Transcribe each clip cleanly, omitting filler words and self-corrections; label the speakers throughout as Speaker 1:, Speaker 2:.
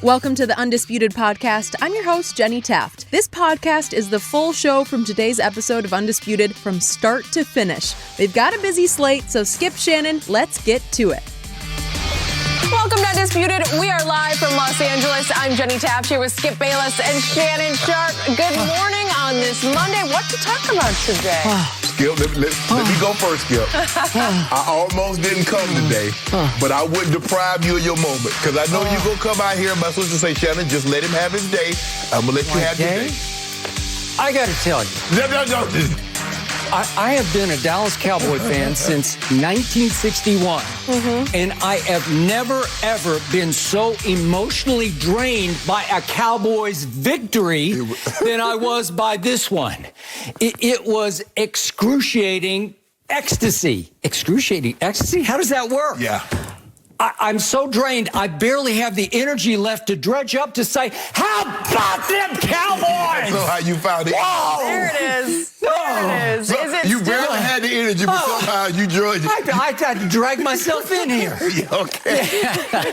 Speaker 1: Welcome to the Undisputed podcast. I'm your host, Jenny Taft. This podcast is the full show from today's episode of Undisputed from start to finish. They've got a busy slate, so Skip, Shannon, let's get to it.
Speaker 2: Welcome to Undisputed. We are live from Los Angeles. I'm Jenny Taft here with Skip Bayless and Shannon Sharpe. Good morning on this Monday. What to talk about today?
Speaker 3: Skip, let me go first, Skip. I almost didn't come today, but I wouldn't deprive you of your moment because I know you're going to come out here and my sister say, Shannon, just let him have his day. I'm going to let you have your day.
Speaker 4: I got to tell you.
Speaker 3: No.
Speaker 4: I have been a Dallas Cowboy fan since 1961, and I have never, ever been so emotionally drained by a Cowboys victory than I was by this one. It was excruciating ecstasy. Excruciating ecstasy? How does that work?
Speaker 3: Yeah.
Speaker 4: I'm so drained, I barely have the energy left to dredge up to say, how about them Cowboys?
Speaker 3: So how you found it?
Speaker 4: Whoa!
Speaker 2: There it is. There it is. Is it
Speaker 3: you
Speaker 2: still?
Speaker 3: barely had the energy, but somehow you drug it.
Speaker 4: I had to drag myself in here.
Speaker 3: Okay.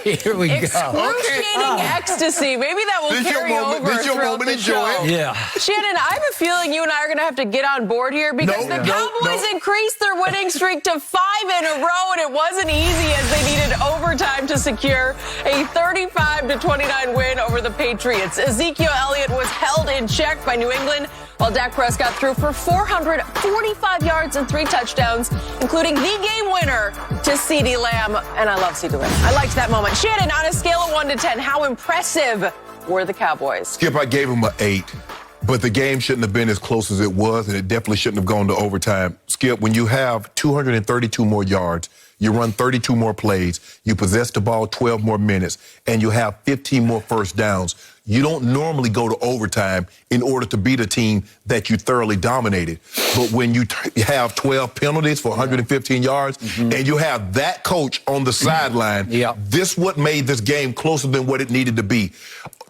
Speaker 4: Here we go.
Speaker 2: Excruciating ecstasy. Maybe that will
Speaker 3: This your
Speaker 2: carry
Speaker 3: moment.
Speaker 2: over
Speaker 3: This your
Speaker 2: throughout
Speaker 3: moment.
Speaker 2: the
Speaker 3: Enjoy
Speaker 2: show.
Speaker 3: it.
Speaker 4: Yeah.
Speaker 2: Shannon, I have a feeling you and I are going to have to get on board here because the Cowboys increased their winning streak to 5 in a row, and it wasn't easy as they needed overtime to secure a 35-29 win over the Patriots. Ezekiel Elliott was held in check by New England, while Dak Prescott threw for 445 yards and 3 touchdowns, including the game winner to CeeDee Lamb. And I love CeeDee Lamb. I liked that moment. Shannon, on a scale of 1 to 10, how impressive were the Cowboys?
Speaker 3: Skip, I gave him an 8. But the game shouldn't have been as close as it was, and it definitely shouldn't have gone to overtime. Skip, when you have 232 more yards, you run 32 more plays, you possess the ball 12 more minutes, and you have 15 more first downs, you don't normally go to overtime in order to beat a team that you thoroughly dominated. But when you have 12 penalties for 115 yards, and you have that coach on the sideline, this what made this game closer than what it needed to be.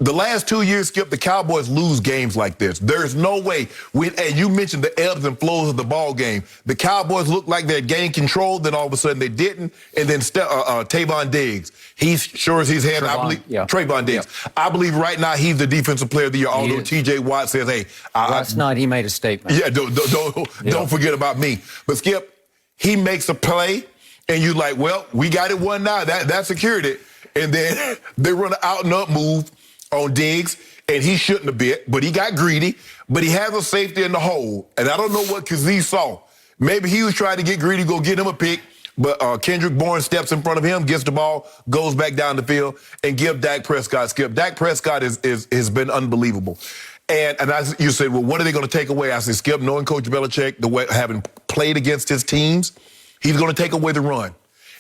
Speaker 3: The last 2 years, Skip, the Cowboys lose games like this. There's no way. And you mentioned the ebbs and flows of the ball game. The Cowboys looked like they had gained control, then all of a sudden they didn't. And then Trayvon Diggs, he's sure as he's had, I believe, Trayvon Diggs. I believe right now he's the defensive player of the year, although T.J. Watt says, hey.
Speaker 4: Last night he made a statement.
Speaker 3: Yeah, don't forget about me. But, Skip, he makes a play, and you're like, well, we got it won now. That secured it. And then they run an out and up move on Diggs, and he shouldn't have been, but he got greedy. But he has a safety in the hole, and I don't know what Kazee saw. Maybe he was trying to get greedy, go get him a pick, but Kendrick Bourne steps in front of him, gets the ball, goes back down the field, and give Dak Prescott skip. Dak Prescott has been unbelievable. And you said, well, what are they going to take away? I said, Skip, knowing Coach Belichick, the way having played against his teams, he's going to take away the run.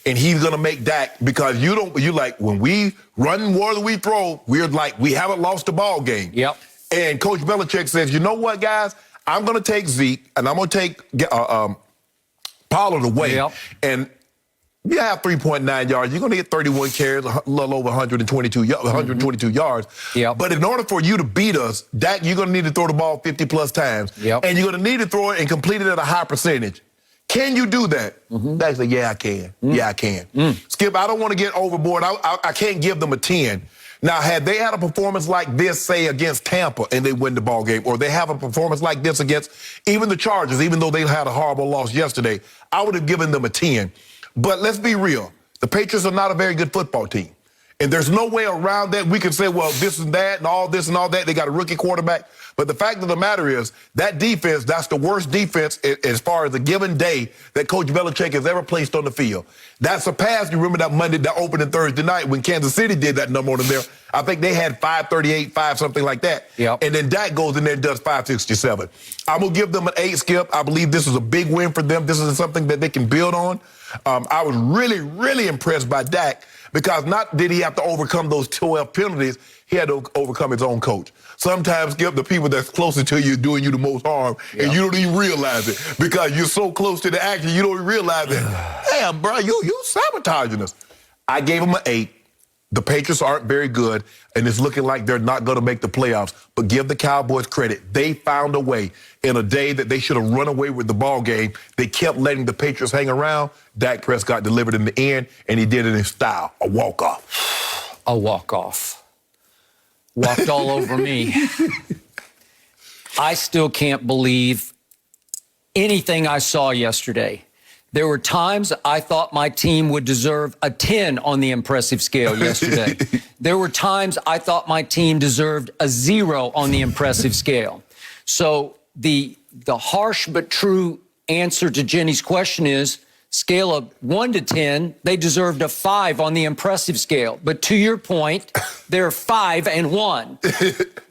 Speaker 3: And he's going to make Dak, because you like, when we run more than we throw, we're like, we haven't lost the ball game.
Speaker 4: Yep.
Speaker 3: And Coach Belichick says, you know what, guys? I'm going to take Zeke, and I'm going to take Pollard away.
Speaker 4: Yep.
Speaker 3: And you have 3.9 yards. You're going to get 31 carries, a little over 122 yards.
Speaker 4: Yep.
Speaker 3: But in order for you to beat us, Dak, you're going to need to throw the ball 50-plus times.
Speaker 4: Yep.
Speaker 3: And you're going to need to throw it and complete it at a high percentage. Can you do that? Dak said, yeah, I can. Yeah, I can. Skip, I don't want to get overboard. I can't give them a 10. Now, had they had a performance like this, say, against Tampa, and they win the ball game, or they have a performance like this against even the Chargers, even though they had a horrible loss yesterday, I would have given them a 10. But let's be real. The Patriots are not a very good football team. And there's no way around that. We can say, well, this and that and all this and all that. They got a rookie quarterback. But the fact of the matter is, that defense, that's the worst defense as far as a given day that Coach Belichick has ever placed on the field. That surpassed, you remember that Monday, that opening Thursday night when Kansas City did that number on them there. I think they had 538, 5 something like that.
Speaker 4: Yep.
Speaker 3: And then Dak goes in there and does 567. I'm going to give them an 8, Skip. I believe this is a big win for them. This is something that they can build on. I was really, really impressed by Dak, because not did he have to overcome those 12 penalties, he had to overcome his own coach. Sometimes, Skip, the people that's closer to you doing you the most harm, and you don't even realize it, because you're so close to the action, you don't even realize it. Damn, bro, you sabotaging us. I gave him an 8. The Patriots aren't very good, and it's looking like they're not going to make the playoffs. But give the Cowboys credit. They found a way in a day that they should have run away with the ball game. They kept letting the Patriots hang around. Dak Prescott delivered in the end, and he did it in style, a walk-off.
Speaker 4: A walk-off. walked all over me. I still can't believe anything I saw yesterday. There were times I thought my team would deserve a 10 on the impressive scale yesterday. There were times I thought my team deserved a 0 on the impressive scale. So the harsh but true answer to Jenny's question is, scale of 1 to 10, they deserved a 5 on the impressive scale. But to your point, they're 5 and 1.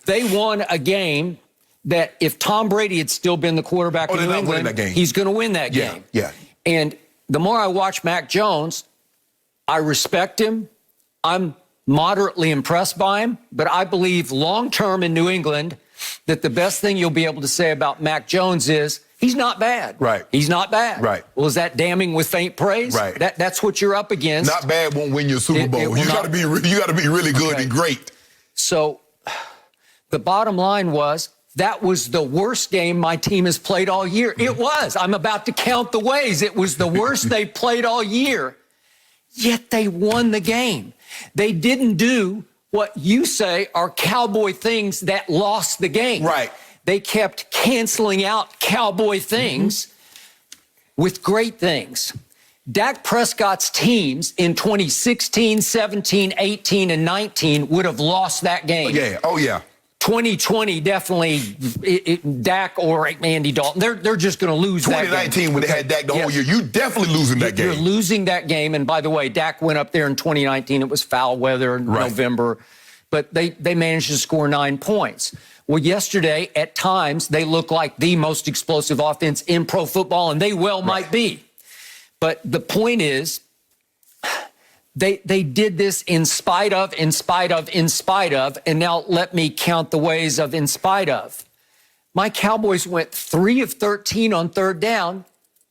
Speaker 4: They won a game that if Tom Brady had still been the quarterback in New England, he's going to win that game.
Speaker 3: Yeah.
Speaker 4: And the more I watch Mac Jones, I respect him. I'm moderately impressed by him, but I believe long-term in New England that the best thing you'll be able to say about Mac Jones is he's not bad.
Speaker 3: Right.
Speaker 4: He's not bad.
Speaker 3: Right.
Speaker 4: Well, is that damning with faint praise?
Speaker 3: Right.
Speaker 4: That's what you're up against.
Speaker 3: Not bad won't win your Super Bowl. You got to be really good and great.
Speaker 4: So the bottom line was, that was the worst game my team has played all year. It was. I'm about to count the ways. It was the worst they played all year. Yet they won the game. They didn't do what you say are Cowboy things that lost the game.
Speaker 3: Right.
Speaker 4: They kept canceling out Cowboy things with great things. Dak Prescott's teams in 2016, 17, 18, and 19 would have lost that game.
Speaker 3: Yeah. Oh, yeah.
Speaker 4: 2020, definitely Dak or Andy Dalton. They're just going to lose that game.
Speaker 3: 2019, when they had Dak the whole year, you definitely losing that game.
Speaker 4: You're losing that game. And by the way, Dak went up there in 2019. It was foul weather in November. But they managed to score 9 points. Well, yesterday, at times, they look like the most explosive offense in pro football, and they well might be. But the point is, They did this in spite of, and now let me count the ways of in spite of. My Cowboys went 3 of 13 on third down,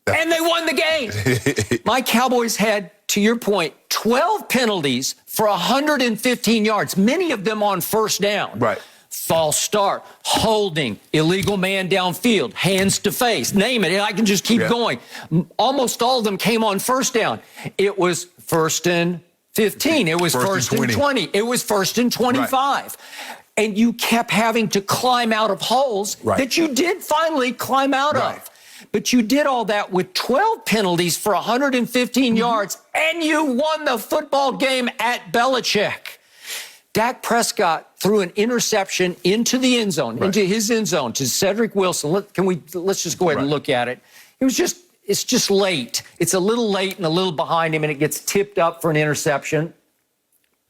Speaker 4: and they won the game. My Cowboys had, to your point, 12 penalties for 115 yards, many of them on first down.
Speaker 3: Right.
Speaker 4: False start, holding, illegal man downfield, hands to face, name it, and I can just keep going. Almost all of them came on first down. It was first and 15. It was first and 20. It was first and 25. Right. And you kept having to climb out of holes that you did finally climb out of. But you did all that with 12 penalties for 115 yards, and you won the football game at Belichick. Dak Prescott threw an interception into the end zone, into his end zone, to Cedric Wilson. Let's just go ahead and look at it. It's just late. It's a little late and a little behind him, and it gets tipped up for an interception.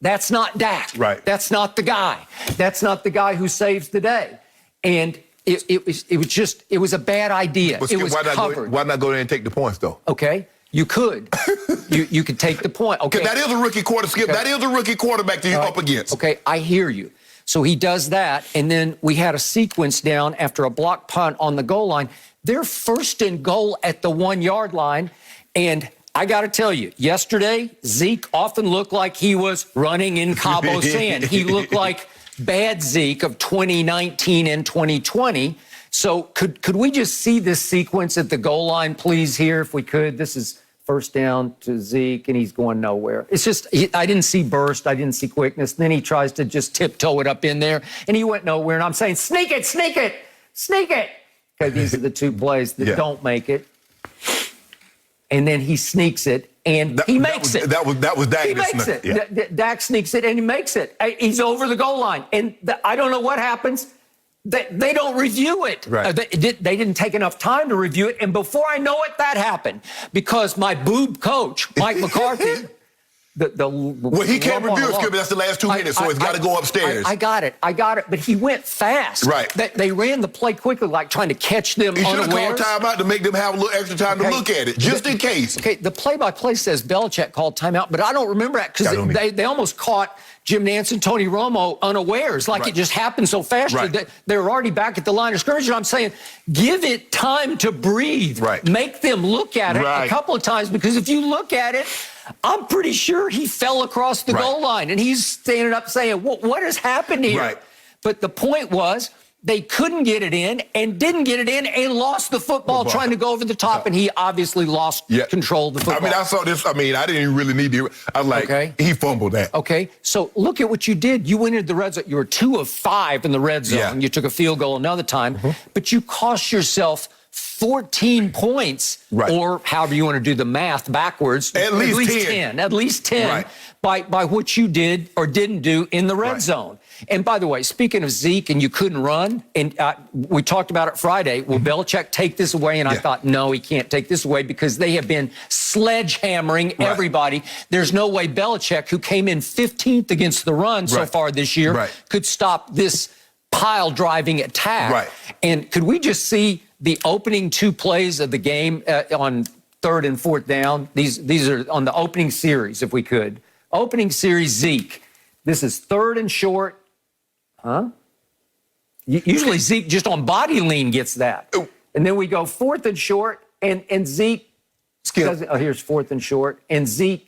Speaker 4: That's not Dak.
Speaker 3: Right.
Speaker 4: That's not the guy. That's not the guy who saves the day. And it was a bad idea.
Speaker 3: But
Speaker 4: it was covered.
Speaker 3: Why not go there and take the points, though?
Speaker 4: Okay. You could. you could take the point. Okay.
Speaker 3: That is a rookie quarterback, Skip. Okay. That is a rookie quarterback that you're up against.
Speaker 4: Okay, I hear you. So he does that, and then we had a sequence down after a block punt on the goal line. They're first and goal at the 1 yard line, and I got to tell you, yesterday, Zeke often looked like he was running in Cabo sand. He looked like bad Zeke of 2019 and 2020. So could we just see this sequence at the goal line, please, here, if we could? This is first down to Zeke, and he's going nowhere. It's just, I didn't see burst. I didn't see quickness. Then he tries to just tiptoe it up in there, and he went nowhere. And I'm saying, sneak it, sneak it, sneak it. Okay, these are the two plays that don't make it. And then he sneaks it, and he makes it.
Speaker 3: That was Dak.
Speaker 4: He makes it. Yeah. Dak sneaks it, and he makes it. He's over the goal line. And I don't know what happens. They don't review it.
Speaker 3: Right.
Speaker 4: They didn't take enough time to review it. And before I know it, that happened. Because my boob coach, Mike McCarthy,
Speaker 3: well, he can't review it, Skip. That's the last 2 minutes, so it's got to go upstairs.
Speaker 4: I got it. But he went fast.
Speaker 3: Right.
Speaker 4: They ran the play quickly, like trying to catch them unawares.
Speaker 3: He should have called timeout to make them have a little extra time to look at it, just in case.
Speaker 4: Okay, the play-by-play says Belichick called timeout, but I don't remember that because they almost caught Jim Nantz and Tony Romo unawares, like it just happened so fast. Right. They were already back at the line of scrimmage, and I'm saying, give it time to breathe.
Speaker 3: Right.
Speaker 4: Make them look at it a couple of times, because if you look at it, I'm pretty sure he fell across the goal line, and he's standing up saying, what has happened here?
Speaker 3: Right.
Speaker 4: But the point was, they couldn't get it in and didn't get it in and lost the football trying to go over the top, and he obviously lost control of the football.
Speaker 3: I mean, I saw this. I mean, I didn't even really need to. I was like, he fumbled that.
Speaker 4: Okay, so look at what you did. You went into the red zone. You were 2 of 5 in the red zone.
Speaker 3: Yeah.
Speaker 4: You took a field goal another time, but you cost yourself 14 points, or however you want to do the math backwards.
Speaker 3: At least 10.
Speaker 4: At least 10 by what you did or didn't do in the red zone. And by the way, speaking of Zeke and you couldn't run, and we talked about it Friday, will Belichick take this away? And I thought, no, he can't take this away because they have been sledgehammering everybody. There's no way Belichick, who came in 15th against the run so far this year, could stop this pile-driving attack. And could we just see the opening 2 plays of the game on 3rd and 4th down? These are on the opening series, if we could. Opening series, Zeke. This is 3rd and short. Usually Zeke just on body lean gets that. And then we go 4th and short, and Zeke does, here's 4th and short, and Zeke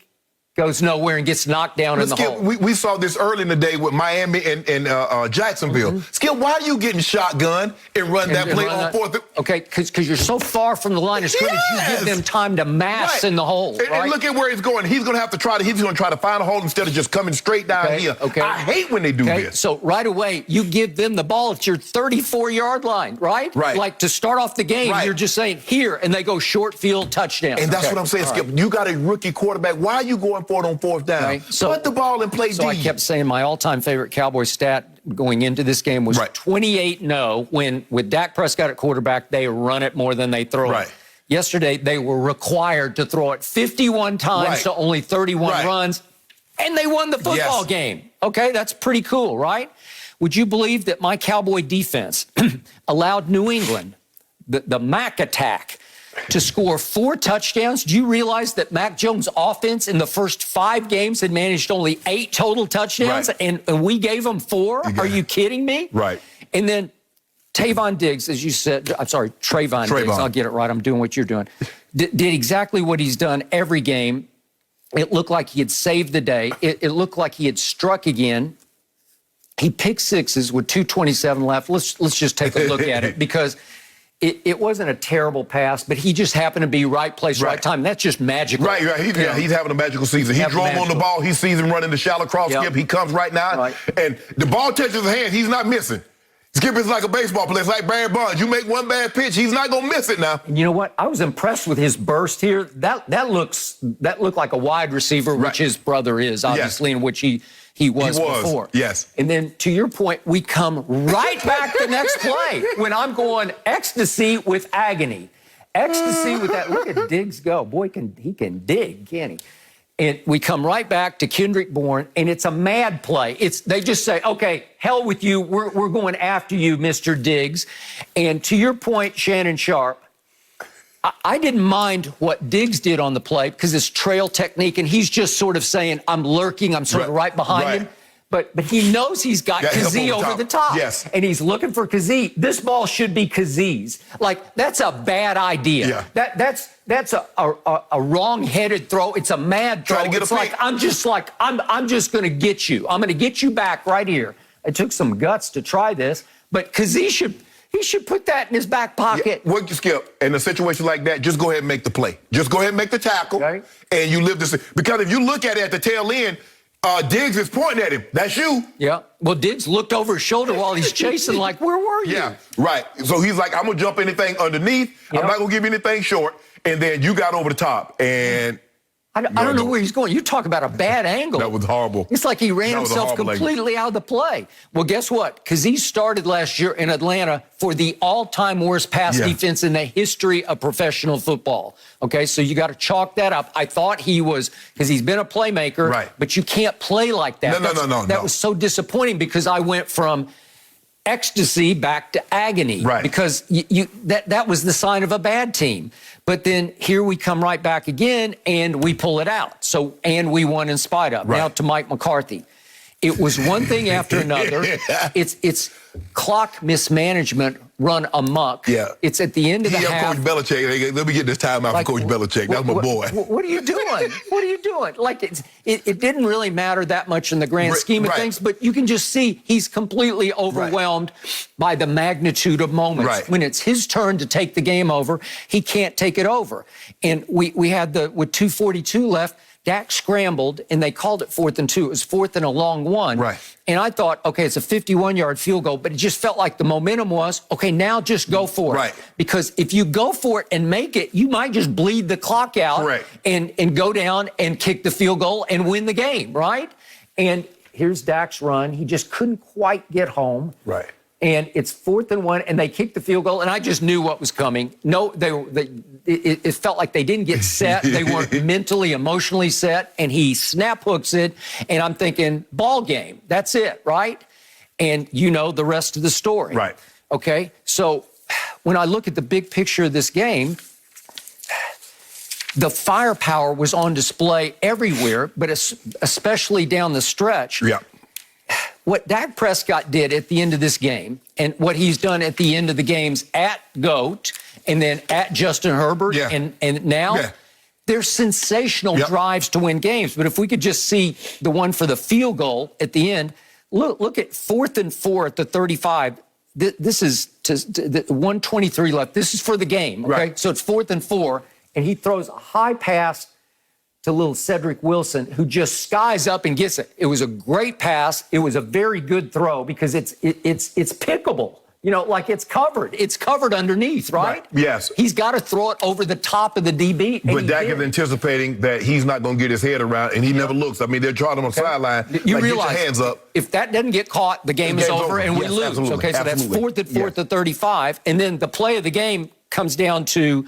Speaker 4: goes nowhere and gets knocked down in the hole.
Speaker 3: We saw this early in the day with Miami and Jacksonville. Skip, why are you getting shotgun and run that play on 4th?
Speaker 4: Okay, because you're so far from the line of scrimmage, you give them time to mass in the hole.
Speaker 3: And look at where he's going. He's going to have to try to. He's going to try to find a hole instead of just coming straight down here. I hate when they do this.
Speaker 4: So right away, you give them the ball at your 34-yard line, right? Like to start off the game, you're just saying here, and they go short field touchdown.
Speaker 3: And that's what I'm saying, Skip. You got a rookie quarterback. Why are you going for it on 4th down? So, put the ball and play
Speaker 4: So
Speaker 3: D.
Speaker 4: I kept saying my all-time favorite Cowboys stat going into this game was 28-0 when, with Dak Prescott at quarterback, they run it more than they throw it. Yesterday, they were required to throw it 51 times to only 31 runs, and they won the football game. Okay, that's pretty cool, right? Would you believe that my Cowboy defense allowed New England, the Mac attack, to score 4 touchdowns? Do you realize that Mac Jones' offense in the first 5 games had managed only 8 total touchdowns, and we gave them 4? Are you kidding me? And then Trayvon Diggs, as you said, I'm sorry, Trayvon Diggs, I'll get it right, I'm doing what you're doing, did exactly what he's done every game. It looked like he had saved the day. It looked like he had struck again. He picked 6s with 2:27 left. Let's just take a look at it, because it wasn't a terrible pass, but he just happened to be right place, right time. That's just magical.
Speaker 3: He's having a magical season. He drove on the ball. He sees him running the shallow cross skip. He comes right now, and the ball touches his hand. He's not missing. Skip is like a baseball player. It's like Barry Bonds. You make one bad pitch, he's not going to miss it now.
Speaker 4: And you know what? I was impressed with his burst here. That looked like a wide receiver, which his brother is, obviously, in which he was before. And then, to your point, we come right back the next play when I'm going ecstasy with agony. Ecstasy with that. Look at Diggs go. Boy, he can dig, can't he? And we come right back to Kendrick Bourne, and it's a mad play. They just say, okay, hell with you. We're going after you, Mr. Diggs. And to your point, Shannon Sharpe, I didn't mind what Diggs did on the play because it's trail technique, and he's just sort of saying, I'm lurking, I'm sort of right behind him. But he knows he's got Kazee over the top. And he's looking for Kazee. This ball should be Kazee's. Like, that's a bad idea. That's a wrong-headed throw. It's a mad throw. I'm just going to get you. I'm going to get you back right here. It took some guts to try this, but Kazee should put that in his back pocket.
Speaker 3: What you Skip, in a situation like that, just go ahead and make the play. Just go ahead and make the tackle, and you live this. Because if you look at it at the tail end, Diggs is pointing at him. That's you.
Speaker 4: Well, Diggs looked over his shoulder while he's chasing, like, where were you?
Speaker 3: So he's like, I'm going to jump anything underneath. I'm not going to give you anything short. And then you got over the top. And
Speaker 4: I don't know where he's going. You talk about a bad angle.
Speaker 3: That was horrible.
Speaker 4: It's like he ran himself completely out of the play. Well, guess what? Because he started last year in Atlanta for the all-time worst pass defense in the history of professional football. Okay, so you got to chalk that up. I thought he was, because he's been a playmaker, but you can't play like that.
Speaker 3: No.
Speaker 4: That was so disappointing because I went from ecstasy back to agony because that was the sign of a bad team. But then here we come right back again, and we pull it out. And we won in spite of. Now to Mike McCarthy. It was one thing after another. It's clock mismanagement run amok.
Speaker 3: Yeah.
Speaker 4: It's at the end of the half.
Speaker 3: Coach Belichick. Let me get this time out for Coach Belichick. That's my boy.
Speaker 4: What are you doing? What are you doing? Like, it didn't really matter that much in the grand scheme of things, but you can just see he's completely overwhelmed by the magnitude of moments.
Speaker 3: Right.
Speaker 4: When it's his turn to take the game over, he can't take it over. And we had with 2:42 left, Dak scrambled, and they called it 4th and 2. It was 4th and a long one.
Speaker 3: Right.
Speaker 4: And I thought, okay, it's a 51-yard field goal, but it just felt like the momentum was, okay, now just go for it.
Speaker 3: Right.
Speaker 4: Because if you go for it and make it, you might just bleed the clock out.
Speaker 3: Correct.
Speaker 4: and go down and kick the field goal and win the game, right? And here's Dak's run. He just couldn't quite get home.
Speaker 3: Right.
Speaker 4: And it's 4th and 1, and they kicked the field goal, and I just knew what was coming. No, it felt like they didn't get set. They weren't mentally, emotionally set, and he snap hooks it, and I'm thinking, ball game. That's it, right? And you know the rest of the story.
Speaker 3: Right.
Speaker 4: Okay? So when I look at the big picture of this game, the firepower was on display everywhere, but especially down the stretch.
Speaker 3: Yeah.
Speaker 4: What Dak Prescott did at the end of this game and what he's done at the end of the games at GOAT and then at Justin Herbert and now, they're sensational drives to win games. But if we could just see the one for the field goal at the end, look at 4th and 4 at the 35. This is 1:23 left. This is for the game, okay?
Speaker 3: Right.
Speaker 4: So it's 4th and 4, and he throws a high pass to little Cedric Wilson, who just skies up and gets it. It was a great pass. It was a very good throw because it's pickable. You know, like it's covered. It's covered underneath, right?
Speaker 3: Yes.
Speaker 4: He's got to throw it over the top of the DB.
Speaker 3: But Dak is anticipating that he's not going to get his head around, and he never looks. I mean, they're trying him on the sideline.
Speaker 4: You
Speaker 3: like,
Speaker 4: realize,
Speaker 3: get your hands up.
Speaker 4: If that doesn't get caught, the game is over, and we lose.
Speaker 3: Absolutely.
Speaker 4: Okay, so that's 4th and 4 at 35. And then the play of the game comes down to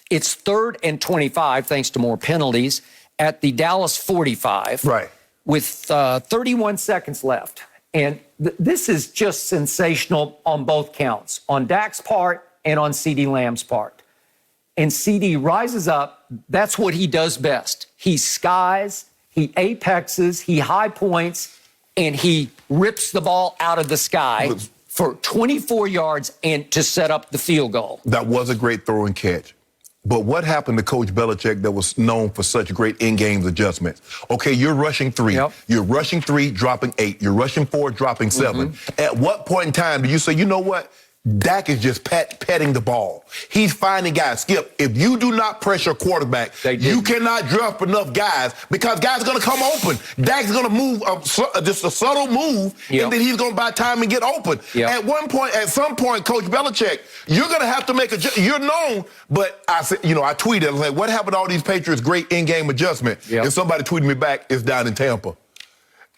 Speaker 4: it's 3rd and 25, thanks to more penalties, at the Dallas 45, with 31 seconds left. And this is just sensational on both counts, on Dak's part and on CeeDee Lamb's part. And CeeDee rises up. That's what he does best. He skies, he apexes, he high points, and he rips the ball out of the sky for 24 yards and to set up the field goal.
Speaker 3: That was a great throw and catch. But what happened to Coach Belichick that was known for such great in-game adjustments? Okay, you're rushing 3.
Speaker 4: Yep.
Speaker 3: You're rushing 3, dropping 8. You're rushing 4, dropping 7. At what point in time do you say, you know what? Dak is just petting the ball. He's finding guys. Skip, if you do not pressure a quarterback, you cannot drop enough guys because guys are going to come open. Dak's going to move just a subtle move, and then he's going to buy time and get open. At some point, Coach Belichick, you're going to have to make you're known, but I said, I tweeted, I was like, what happened to all these Patriots' great in-game adjustment? And somebody tweeted me back, it's down in Tampa.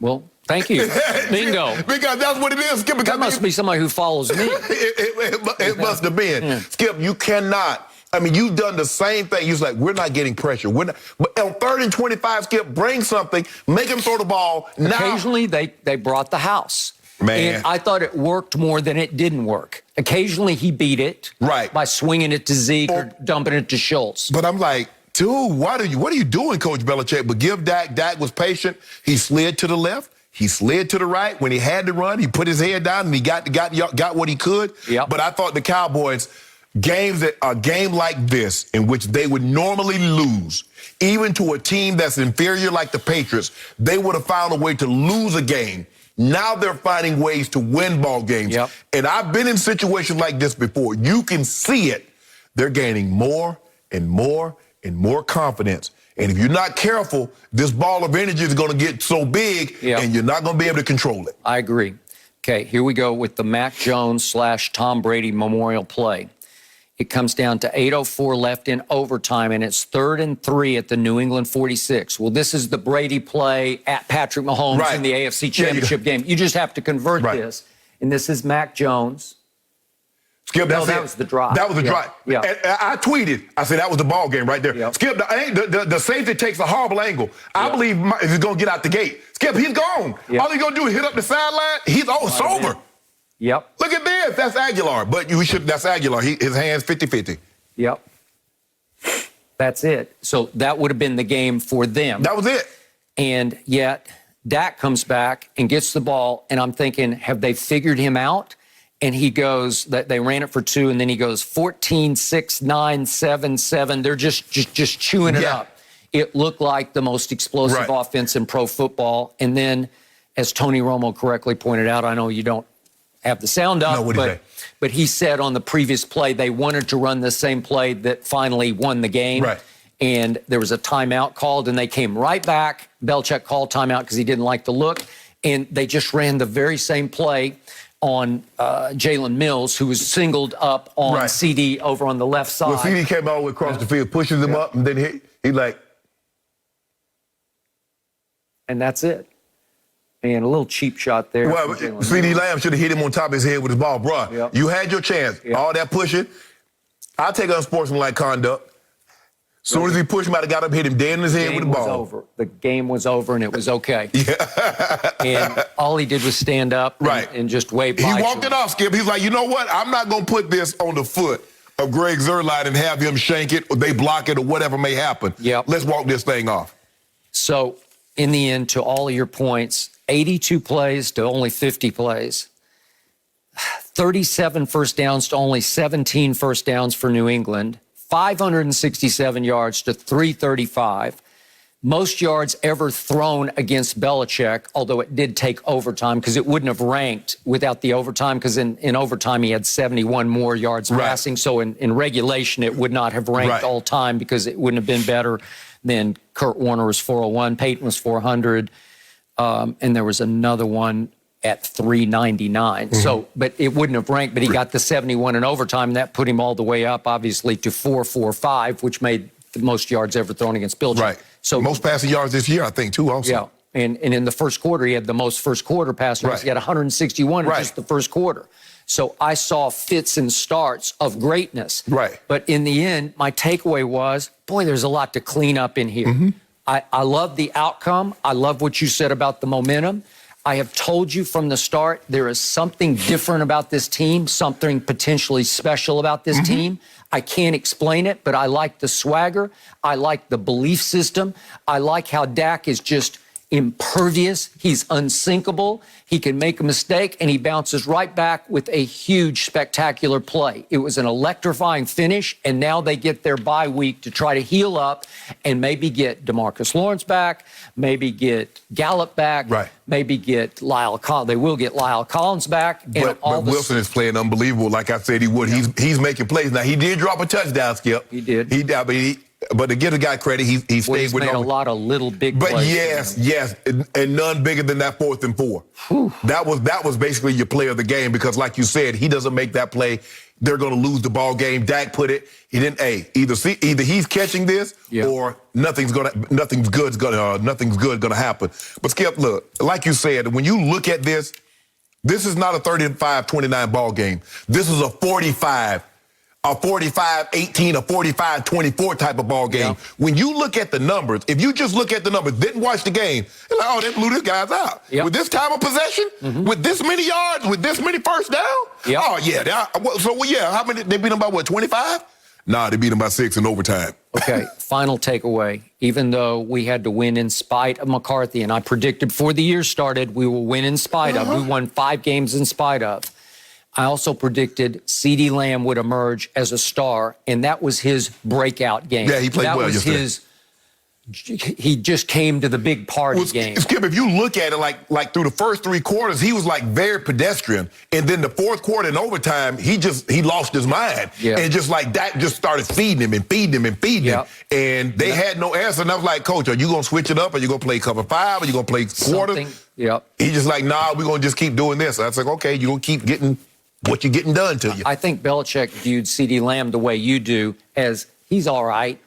Speaker 4: Well, thank you. Bingo.
Speaker 3: Because that's what it is, Skip.
Speaker 4: That must be somebody who follows me.
Speaker 3: It must have been. Skip, you cannot. I mean, you've done the same thing. You're like, we're not getting pressure. But on 3rd and 25, Skip, bring something, make him throw the ball.
Speaker 4: Occasionally, they brought the house.
Speaker 3: Man.
Speaker 4: And I thought it worked more than it didn't work. Occasionally, he beat it by swinging it to Zeke or dumping it to Schultz.
Speaker 3: But I'm like, dude, what are you doing, Coach Belichick? But give Dak. Dak was patient. He slid to the left. He slid to the right. When he had to run, he put his head down and he got what he could. But I thought the Cowboys, a game like this, in which they would normally lose, even to a team that's inferior like the Patriots, they would have found a way to lose a game. Now they're finding ways to win ball games. And I've been in situations like this before. You can see it. They're gaining more and more and more confidence. And if you're not careful, this ball of energy is going to get so big, and you're not going to be able to control it.
Speaker 4: I agree. Okay, here we go with the Mac Jones / Tom Brady memorial play. It comes down to 8:04 left in overtime, and it's 3rd and 3 at the New England 46. Well, this is the Brady play at Patrick Mahomes in the AFC Championship game. You just have to convert this. And this is Mac Jones.
Speaker 3: Skip,
Speaker 4: that was the drive.
Speaker 3: That was the drive. And I tweeted. I said that was the ball game right there. Skip, the safety takes a horrible angle. I believe he's going to get out the gate. Skip, he's gone. All he's going to do is hit up the sideline. It's over. Look at this. That's Aguilar. But that's Aguilar. His hands 50-50.
Speaker 4: That's it. So that would have been the game for them.
Speaker 3: That was it.
Speaker 4: And yet Dak comes back and gets the ball, and I'm thinking, have they figured him out? And he goes, that they ran it for 2, and then he goes 14, 6, 9, 7, 7. They're just chewing it up. It looked like the most explosive offense in pro football. And then, as Tony Romo correctly pointed out, I know you don't have the sound up, but he said on the previous play they wanted to run the same play that finally won the game. Right. And there was a timeout called, and they came right back. Belichick called timeout because he didn't like the look. And they just ran the very same play on Jalen Mills, who was singled up on CeeDee over on the left side.
Speaker 3: Well, CeeDee came all the way across the field, pushes him up, and then he like...
Speaker 4: And that's it. And a little cheap shot there.
Speaker 3: Well, CeeDee Lamb should have hit him on top of his head with his ball. Bruh, you had your chance. All that pushing. I'll take unsportsmanlike conduct. As soon as he pushed him out, I got him, hit him dead in his head with the ball.
Speaker 4: Over. The game was over, and it was okay. And all he did was stand up and just wave by.
Speaker 3: He walked it off, Skip. He's like, you know what? I'm not going to put this on the foot of Greg Zuerlein and have him shank it, or they block it, or whatever may happen. Let's walk this thing off.
Speaker 4: So, in the end, to all of your points, 82 plays to only 50 plays. 37 first downs to only 17 first downs for New England. 567 yards to 335. Most yards ever thrown against Belichick, although it did take overtime because it wouldn't have ranked without the overtime, because in overtime he had 71 more yards passing. So in regulation it would not have ranked all time because it wouldn't have been better than Kurt Warner was 401, Peyton was 400, and there was another one at 399. So, but it wouldn't have ranked, but he got the 71 in overtime, and that put him all the way up, obviously, to 445, which made the most yards ever thrown against Belichick.
Speaker 3: So most passing yards this year, I think, too, also.
Speaker 4: Yeah, and in the first quarter, he had the most first quarter passing yards. He had 161 in just the first quarter. So I saw fits and starts of greatness. But in the end, my takeaway was, boy, there's a lot to clean up in here. I love the outcome. I love what you said about the momentum. I have told you from the start, there is something different about this team, something potentially special about this team. I can't explain it, but I like the swagger. I like the belief system. I like how Dak is just impervious. He's unsinkable. He can make a mistake, and he bounces right back with a huge, spectacular play. It was an electrifying finish, and now they get their bye week to try to heal up and maybe get DeMarcus Lawrence back, maybe get Gallup back, maybe get Lyle Collins. They will get Lyle Collins back.
Speaker 3: But Wilson is playing unbelievable, like I said he would. He's making plays. Now, he did drop a touchdown, Skip.
Speaker 4: He did.
Speaker 3: But to give the guy credit, he stayed with
Speaker 4: made a lot of little big plays.
Speaker 3: But yes, and none bigger than that 4th and 4. That was basically your play of the game, because like you said, he doesn't make that play, they're going to lose the ball game. Dak put it. He didn't. Either he's catching this or nothing's good going to happen. But Skip, look, like you said, when you look at this is not a 35-29 ball game. This is a 45-18, a 45-24 type of ball game. When you look at the numbers, if you just look at the numbers, didn't watch the game, you're like, oh, they blew this guy's out. With this time of possession, with this many yards, with this many first down? Oh, yeah. How many? They beat them by, 25? Nah, they beat them by 6 in overtime.
Speaker 4: Okay, final takeaway. Even though we had to win in spite of McCarthy, and I predicted before the year started, we will win in spite of. We won 5 games in spite of. I also predicted CeeDee Lamb would emerge as a star, and that was his breakout game.
Speaker 3: Yeah, he played well yesterday.
Speaker 4: He just came to the big party game.
Speaker 3: Skip, if you look at it like through the first 3 quarters, he was like very pedestrian. And then the 4th quarter in overtime, he lost his mind. And just like that just started feeding him. And they had no answer. And I was like, Coach, are you going to switch it up? Are you going to play cover 5? Are you going to play quarter? He just like, nah, we're going to just keep doing this. I was like, okay, you don't keep getting what you're getting done to you.
Speaker 4: I think Belichick viewed CeeDee Lamb the way you do, as he's all right,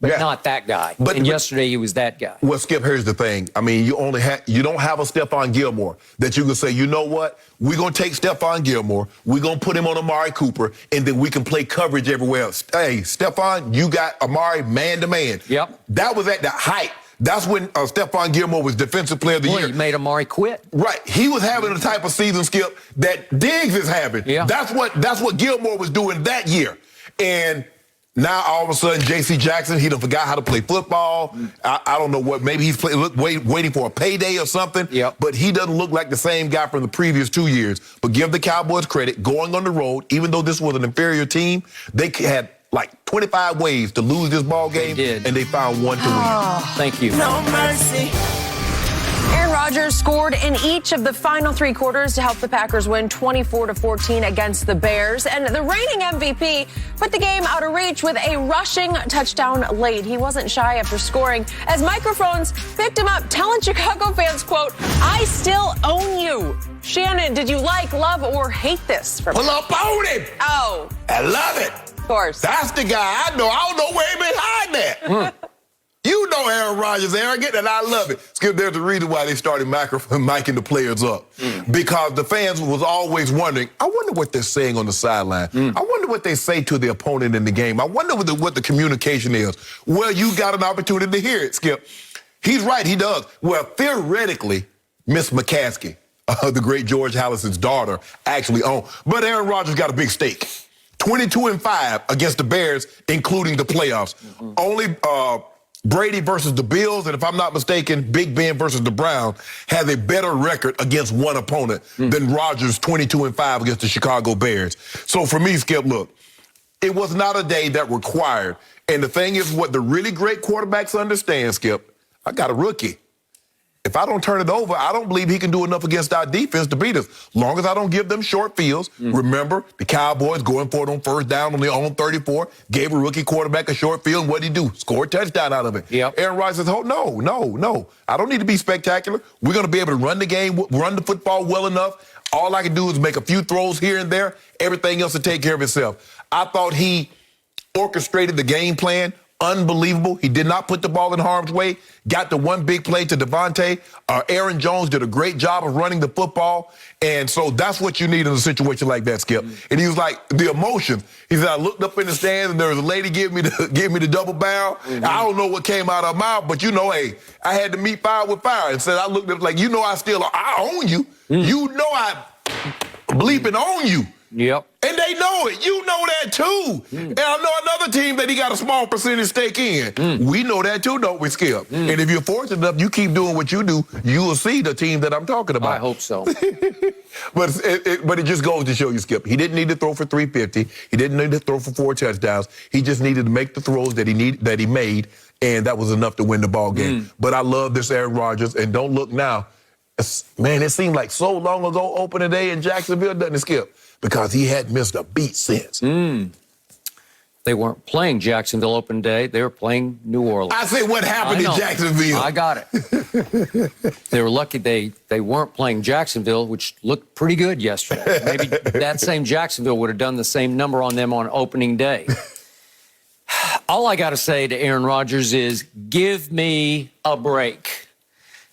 Speaker 4: but not that guy. And yesterday he was that guy.
Speaker 3: Well, Skip, here's the thing. I mean, you don't have a Stephon Gilmore that you can say, you know what? We're going to take Stephon Gilmore. We're going to put him on Amari Cooper, and then we can play coverage everywhere else. Hey, Stephon, you got Amari man-to-man. That was at the height. That's when Stephon Gilmore was Defensive Player of the Year.
Speaker 4: He made Amari quit.
Speaker 3: He was having the type of season, Skip, that Diggs is having. That's what Gilmore was doing that year. And Now, all of a sudden, J.C. Jackson, he done forgot how to play football. I don't know what. Maybe he's waiting for a payday or something.
Speaker 4: Yep.
Speaker 3: But he doesn't look like the same guy from the previous 2 years. But give the Cowboys credit, going on the road, even though this was an inferior team, they had like 25 ways to lose this ball game.
Speaker 4: They did.
Speaker 3: And they found one to win.
Speaker 4: Thank you.
Speaker 5: No mercy.
Speaker 2: Aaron Rodgers scored in each of the final 3 quarters to help the Packers win 24-14 against the Bears. And the reigning MVP put the game out of reach with a rushing touchdown late. He wasn't shy after scoring as microphones picked him up, telling Chicago fans, quote, "I still own you." Shannon, did you like, love, or hate this?
Speaker 3: Pull up on him.
Speaker 2: Oh,
Speaker 3: I love it.
Speaker 2: of course.
Speaker 3: That's the guy I know. I don't know where he been hiding that. You know Aaron Rodgers arrogant, and I love it. Skip, there's a reason why they started micing the players up. Because the fans was always wondering, I wonder what they're saying on the sideline. I wonder what they say to the opponent in the game. I wonder what the communication is. Well, you got an opportunity to hear it, Skip. He's right, he does. Well, theoretically, Miss McCaskey, the great George Hallison's daughter, actually owned. But Aaron Rodgers got a big stake. 22-5 against the Bears, including the playoffs. Only Brady versus the Bills, and if I'm not mistaken, Big Ben versus the Browns has a better record against one opponent than Rodgers 22-5 against the Chicago Bears. So for me, Skip, look, it was not a day that required. And the thing is, what the really great quarterbacks understand, Skip, I got a rookie. If I don't turn it over, I don't believe he can do enough against our defense to beat us. Long as I don't give them short fields. Remember, the Cowboys going for it on first down on their own 34, gave a rookie quarterback a short field, and what did he do? Score a touchdown out of it.
Speaker 4: Yep.
Speaker 3: Aaron Rodgers says, oh, no. I don't need to be spectacular. We're going to be able to run the game, run the football well enough. All I can do is make a few throws here and there. Everything else will take care of itself. I thought he orchestrated the game plan. Unbelievable. He did not put the ball in harm's way. Got the one big play to Devontae. Aaron Jones did a great job of running the football. And so that's what you need in a situation like that, Skip. And he was like, the emotion. He said, I looked up in the stands and there was a lady give me the double barrel. I don't know what came out of her mouth, but you know, hey, I had to meet fire with fire. And said, I looked up like, you know, I own you. You know I bleeping own you.
Speaker 4: Yep.
Speaker 3: And they know it. You know that too. And I know another team that he got a small percentage stake in. We know that too, don't we, Skip? And if you're fortunate enough, you keep doing what you do, you will see the team that I'm talking about.
Speaker 4: I hope so.
Speaker 3: But it just goes to show you, Skip. He didn't need to throw for 350. He didn't need to throw for 4 touchdowns. He just needed to make the throws that he made, and that was enough to win the ball game. But I love this Aaron Rodgers, and don't look now. Man, it seemed like so long ago, opening day in Jacksonville, doesn't it, Skip? Because he hadn't missed a beat since.
Speaker 4: They weren't playing Jacksonville open day. They were playing New Orleans.
Speaker 3: I say what happened in Jacksonville.
Speaker 4: I got it. They were lucky they weren't playing Jacksonville, which looked pretty good yesterday. Maybe that same Jacksonville would have done the same number on them on opening day. All I got to say to Aaron Rodgers is, give me a break.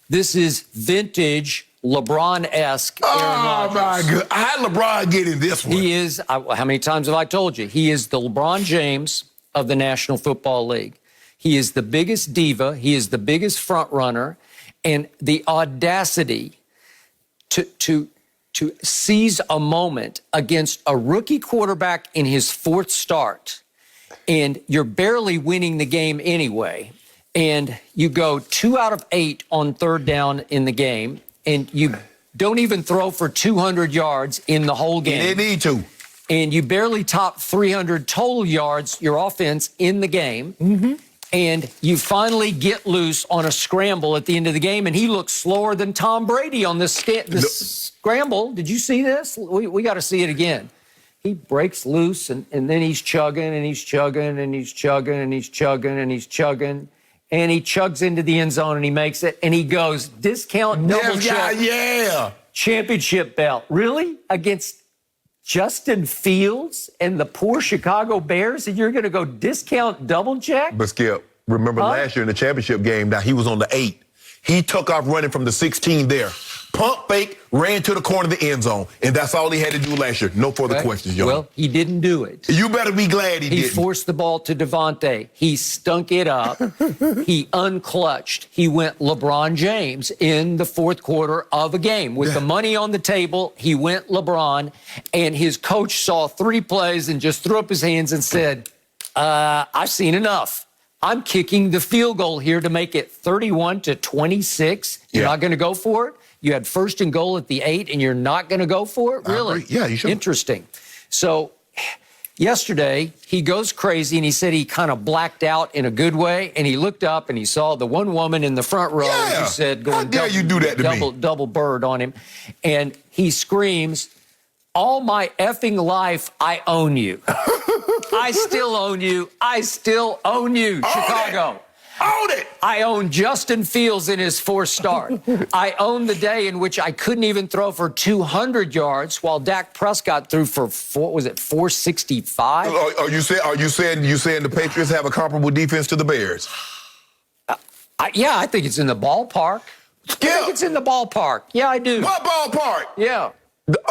Speaker 4: This is vintage LeBron-esque Aaron Rodgers.
Speaker 3: Oh, my God. How did LeBron get in this one?
Speaker 4: He is, how many times have I told you? He is the LeBron James of the National Football League. He is the biggest diva. He is the biggest front runner. And the audacity to seize a moment against a rookie quarterback in his 4th start, and you're barely winning the game anyway, and you go 2 out of 8 on 3rd down in the game, and you don't even throw for 200 yards in the whole game.
Speaker 3: They need to.
Speaker 4: And you barely top 300 total yards, your offense, in the game. And you finally get loose on a scramble at the end of the game, and he looks slower than Tom Brady on this scramble. Did you see this? We got to see it again. He breaks loose, and then he's chugging, and he's chugging, and he's chugging, and he's chugging, and he's chugging. And he chugs into the end zone, and he makes it, and he goes, discount double check.
Speaker 3: Yeah.
Speaker 4: Championship belt. Really? Against Justin Fields and the poor Chicago Bears, and you're going to go discount double check?
Speaker 3: But Skip, remember last year in the championship game, now he was on the 8. He took off running from the 16 there. Pump fake, ran to the corner of the end zone. And that's all he had to do last year. No further questions, y'all.
Speaker 4: Well, he didn't do it.
Speaker 3: You better be glad he didn't.
Speaker 4: He forced the ball to Devontae. He stunk it up. He unclutched. He went LeBron James in the 4th quarter of a game. With the money on the table, he went LeBron. And his coach saw 3 plays and just threw up his hands and said, I've seen enough. I'm kicking the field goal here to make it 31-26. You're not going to go for it? You had first and goal at the 8, and you're not going to go for it? Really?
Speaker 3: Yeah, you should.
Speaker 4: Interesting. So yesterday, he goes crazy, and he said he kind of blacked out in a good way, and he looked up, and he saw the one woman in the front row, who said,
Speaker 3: How dare you do that to me?
Speaker 4: double bird on him. And he screams, all my effing life, I own you. I still own you. I still own you, Chicago.
Speaker 3: Own it!
Speaker 4: I own Justin Fields in his fourth start. I own the day in which I couldn't even throw for 200 yards while Dak Prescott threw for 465?
Speaker 3: Are you saying the Patriots have a comparable defense to the Bears?
Speaker 4: Yeah, I think it's in the ballpark. I think it's in the ballpark. Yeah, I do.
Speaker 3: What ballpark?
Speaker 4: Yeah.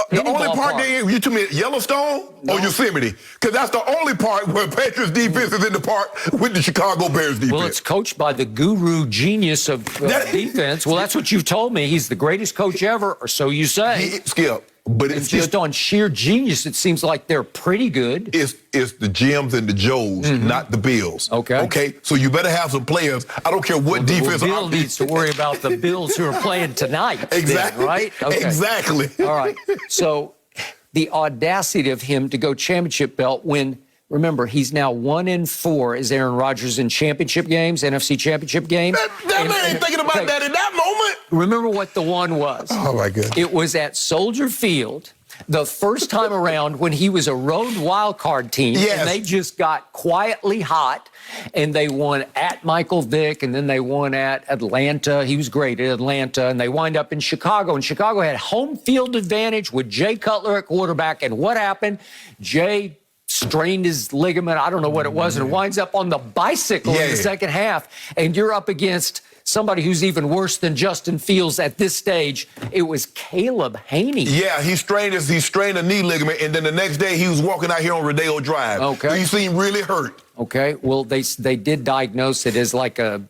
Speaker 3: The only park they in, you told me Yellowstone or Yosemite? Because that's the only part where Patriots defense is in the park with the Chicago Bears defense.
Speaker 4: Well, it's coached by the guru genius of defense. Well, that's what you've told me. He's the greatest coach ever, or so you say.
Speaker 3: Skip. But it's
Speaker 4: just on sheer genius, it seems like they're pretty good.
Speaker 3: It's the Jims and the Joes, not the Bills. Okay? So you better have some players. I don't care what defense.
Speaker 4: Bill needs to worry about the Bills who are playing tonight.
Speaker 3: Exactly.
Speaker 4: Then, right? Okay.
Speaker 3: Exactly.
Speaker 4: All right. So the audacity of him to go championship belt when, remember, he's now 1-4 as Aaron Rodgers in championship games, NFC championship games.
Speaker 3: That man ain't thinking about that in that moment.
Speaker 4: Remember what the one was.
Speaker 3: Oh, my God.
Speaker 4: It was at Soldier Field the first time around when he was a road wild card team.
Speaker 3: Yes.
Speaker 4: And they just got quietly hot. And they won at Michael Vick, and then they won at Atlanta. He was great at Atlanta. And they wind up in Chicago. And Chicago had home field advantage with Jay Cutler at quarterback. And what happened? Jay strained his ligament. I don't know what it was. And winds up on the bicycle in the second half. And you're up against somebody who's even worse than Justin Fields at this stage. It was Caleb Haney.
Speaker 3: Yeah, he strained a knee ligament, and then the next day he was walking out here on Rodeo Drive.
Speaker 4: Okay.
Speaker 3: He seemed really hurt.
Speaker 4: Okay, well, they did diagnose it as like a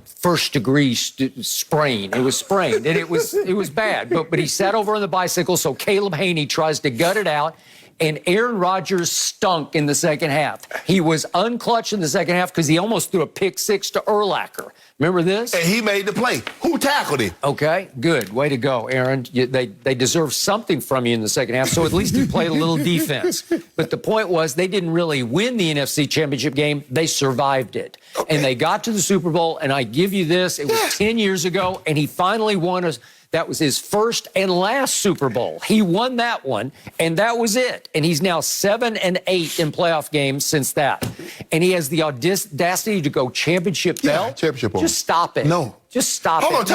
Speaker 4: first-degree sprain. It was sprained, and it was bad. But he sat over on the bicycle, so Caleb Haney tries to gut it out, and Aaron Rodgers stunk in the second half. He was unclutched in the second half because he almost threw a pick six to Urlacher. Remember this?
Speaker 3: And he made the play. Who tackled him?
Speaker 4: Okay, good. Way to go, Aaron. They deserve something from you in the second half, so at least you played a little defense. But the point was they didn't really win the NFC Championship game. They survived it. Okay. And they got to the Super Bowl, and I give you this, it was 10 years ago, and he finally won us. That was his first and last Super Bowl. He won that one, and that was it. And he's now 7-8 in playoff games since that. And he has the audacity to go championship belt.
Speaker 3: Championship belt.
Speaker 4: Just stop it.
Speaker 3: No.
Speaker 4: Just stop it.
Speaker 3: Hold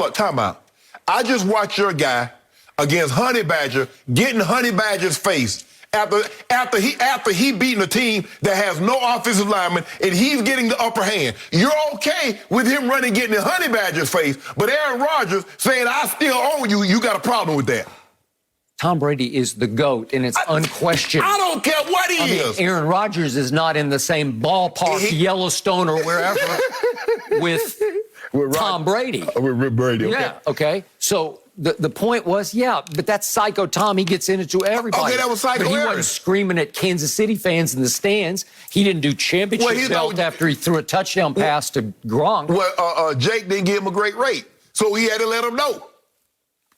Speaker 3: on, time out. I just watched your guy against Honey Badger getting Honey Badger's face after he beating a team that has no offensive lineman and he's getting the upper hand. You're okay with him running, getting in Honey Badger's face, but Aaron Rodgers saying, I still own you, you got a problem with that.
Speaker 4: Tom Brady is the GOAT, and it's unquestioned.
Speaker 3: I don't care what he is.
Speaker 4: Aaron Rodgers is not in the same ballpark, Yellowstone or wherever, with Tom Brady.
Speaker 3: With Brady, okay.
Speaker 4: Yeah, okay. So the point was, but that's Psycho Tom. He gets into everybody.
Speaker 3: Okay, that was Psycho
Speaker 4: But he
Speaker 3: Aaron.
Speaker 4: wasn't screaming at Kansas City fans in the stands. He didn't do championship belt after he threw a touchdown pass to Gronk.
Speaker 3: Well, Jake didn't give him a great rate, so he had to let him know.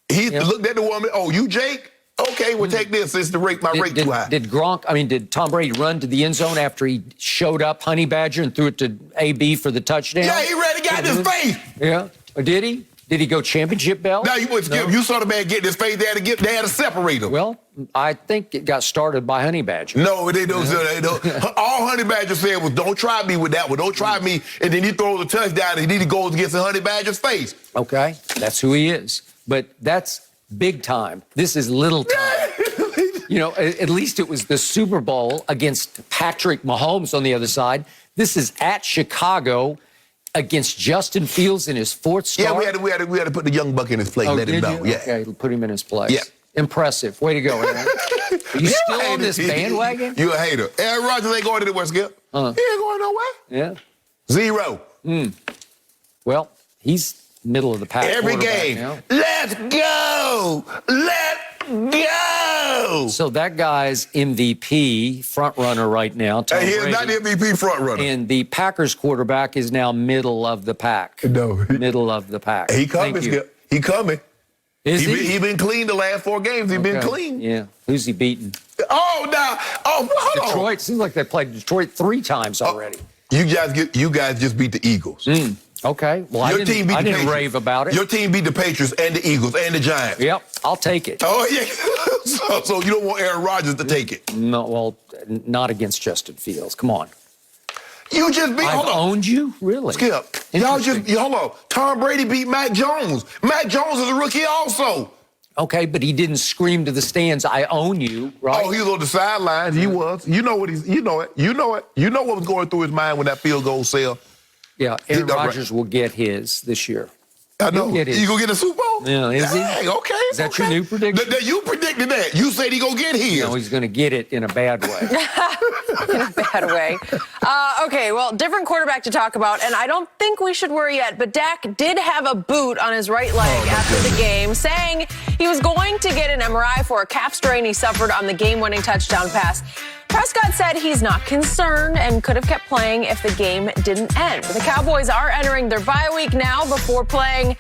Speaker 3: He looked at the woman, oh, you Jake? Okay, well, take this. It's the rate, my rate too high.
Speaker 4: Did Tom Brady run to the end zone after he showed up Honey Badger and threw it to AB for the touchdown?
Speaker 3: Yeah, he ran and got in his face.
Speaker 4: Yeah. Did he? Did he go championship belt?
Speaker 3: No, you saw the man get in his face. They had to separate him.
Speaker 4: Well, I think it got started by Honey Badger.
Speaker 3: No, they don't. All Honey Badger said was, don't try me with that one. Don't try me. And then he throws a touchdown and then he goes against the Honey Badger's face.
Speaker 4: Okay, that's who he is. But that's big time. This is little time. At least it was the Super Bowl against Patrick Mahomes on the other side. This is at Chicago against Justin Fields in his fourth start.
Speaker 3: Yeah, we had to put the young buck in his place. Let him know. Yeah.
Speaker 4: Okay, put him in his place.
Speaker 3: Yeah.
Speaker 4: Impressive. Way to go, Aaron. Are you still on this bandwagon?
Speaker 3: You a hater. Aaron Rodgers ain't going anywhere, Skip. He ain't going nowhere.
Speaker 4: Yeah.
Speaker 3: 0.
Speaker 4: Well, he's middle of the pack.
Speaker 3: Every game. Let's go! Let's go! No.
Speaker 4: So that guy's MVP front runner right now. Tom
Speaker 3: He is
Speaker 4: Brady.
Speaker 3: not the MVP front runner.
Speaker 4: And the Packers quarterback is now middle of the pack.
Speaker 3: No.
Speaker 4: Middle of the pack.
Speaker 3: He coming, Skip. He coming.
Speaker 4: Is he?
Speaker 3: He been clean the last 4 games. He been clean.
Speaker 4: Yeah. Who's he beaten?
Speaker 3: Oh, now. Oh, hold on.
Speaker 4: Detroit. Seems like they played Detroit 3 times already.
Speaker 3: You guys just beat the Eagles.
Speaker 4: Okay. Well, I didn't
Speaker 3: Patriots.
Speaker 4: rave about it.
Speaker 3: Your team beat the Patriots and the Eagles and the Giants.
Speaker 4: Yep. I'll take it.
Speaker 3: Oh, yeah. so you don't want Aaron Rodgers to take it?
Speaker 4: No, well, not against Justin Fields. Come on.
Speaker 3: You just beat.
Speaker 4: I've owned you? Really?
Speaker 3: Skip. Y'all just, hold on. Tom Brady beat Mac Jones. Mac Jones is a rookie also.
Speaker 4: Okay, but he didn't scream to the stands, I own you, right?
Speaker 3: Oh, he was on the sidelines. He was. You know what you know it. You know it. You know what was going through his mind when that field goal sale.
Speaker 4: Yeah, Aaron Rodgers will get his this year.
Speaker 3: I know.
Speaker 4: You
Speaker 3: gonna get a Super Bowl?
Speaker 4: Yeah, is he?
Speaker 3: Hey, okay.
Speaker 4: Is that your new prediction?
Speaker 3: You predicted that. You said he gonna get his.
Speaker 4: No, he's gonna get it in a bad way.
Speaker 2: In a bad way. Okay, well, different quarterback to talk about, and I don't think we should worry yet, but Dak did have a boot on his right leg after the game, saying he was going to get an MRI for a calf strain he suffered on the game-winning touchdown pass. Prescott said he's not concerned and could have kept playing if the game didn't end. The Cowboys are entering their bye week now before playing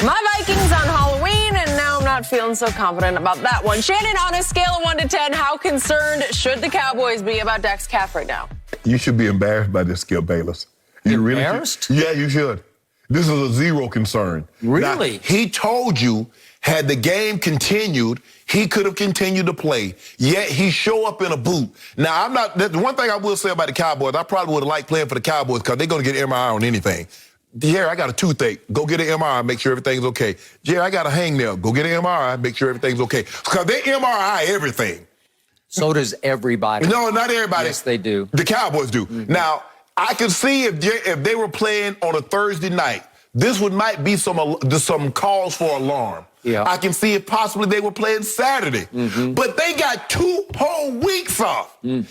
Speaker 2: my Vikings on Halloween, and now I'm not feeling so confident about that one. Shannon, on a scale of 1 to 10, how concerned should the Cowboys be about Dak's calf right now?
Speaker 3: You should be embarrassed by this, Skip Bayless. You
Speaker 4: Embarrassed?
Speaker 3: Really should. Yeah, you should. This is a 0 concern.
Speaker 4: Really?
Speaker 3: Now, he told you, had the game continued, he could have continued to play. Yet he show up in a boot. Now, I'm not. The one thing I will say about the Cowboys, I probably would have liked playing for the Cowboys because they're going to get MRI on anything. Jerry, I got a toothache. Go get an MRI, make sure everything's okay. Jerry, I got a hangnail. Go get an MRI, make sure everything's okay. Because they MRI everything.
Speaker 4: So does everybody.
Speaker 3: No, not everybody.
Speaker 4: Yes, they do.
Speaker 3: The Cowboys do. Now, I can see if they were playing on a Thursday night, this might be some cause for alarm.
Speaker 4: Yeah.
Speaker 3: I can see if possibly they were playing Saturday. But they got 2 whole weeks off. And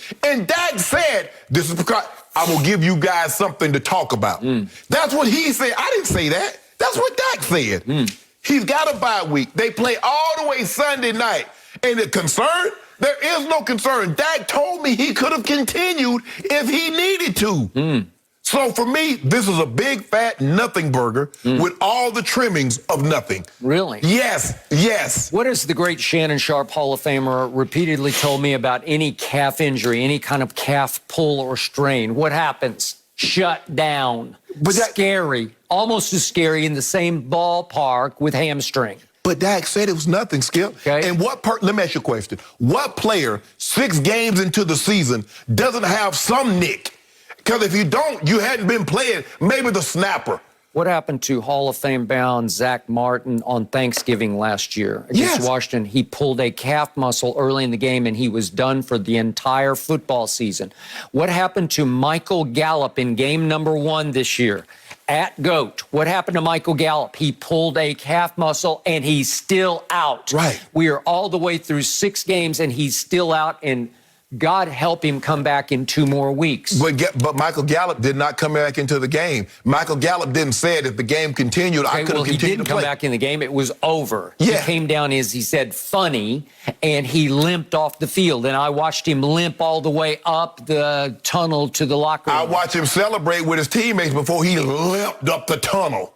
Speaker 3: Dak said, this is because I will give you guys something to talk about. That's what he said. I didn't say that. That's what Dak said. He's got a bye week. They play all the way Sunday night. And the concern? There is no concern. Dak told me he could have continued if he needed to. So for me, this is a big fat nothing burger with all the trimmings of nothing.
Speaker 4: Really?
Speaker 3: Yes, yes.
Speaker 4: What has the great Shannon Sharpe, Hall of Famer, repeatedly told me about any calf injury, any kind of calf pull or strain? What happens? Shut down. Scary. Almost as scary in the same ballpark with hamstring.
Speaker 3: But Dak said it was nothing, Skip.
Speaker 4: Okay.
Speaker 3: And let me ask you a question. What player 6 games into the season doesn't have some nick? Because if you don't, you hadn't been playing, maybe the snapper.
Speaker 4: What happened to Hall of Fame bound Zach Martin on Thanksgiving last year against Washington? He pulled a calf muscle early in the game, and he was done for the entire football season. What happened to Michael Gallup in game number 1 this year? At GOAT, what happened to Michael Gallup? He pulled a calf muscle, and he's still out.
Speaker 3: Right.
Speaker 4: We are all the way through 6 games, and he's still out, and God help him come back in 2 more weeks.
Speaker 3: But Michael Gallup did not come back into the game. Michael Gallup didn't say it. If the game continued, I could have continued to play.
Speaker 4: He didn't come back in the game. It was over.
Speaker 3: Yeah.
Speaker 4: He came down, as he said, funny, and he limped off the field. And I watched him limp all the way up the tunnel to the locker room.
Speaker 3: I watched him celebrate with his teammates before he limped up the tunnel.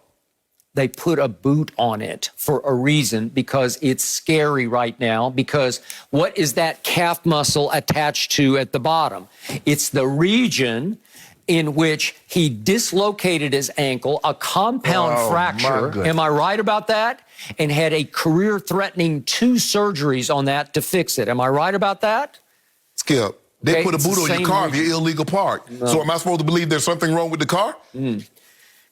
Speaker 4: They put a boot on it for a reason, because it's scary right now. Because what is that calf muscle attached to at the bottom? It's the region in which he dislocated his ankle, a compound fracture. Am I right about that? And had a career-threatening 2 surgeries on that to fix it. Am I right about that?
Speaker 3: Skip, they put a boot on your car if
Speaker 4: region.
Speaker 3: you're illegal parked.
Speaker 4: No.
Speaker 3: So am I supposed to believe there's something wrong with the car?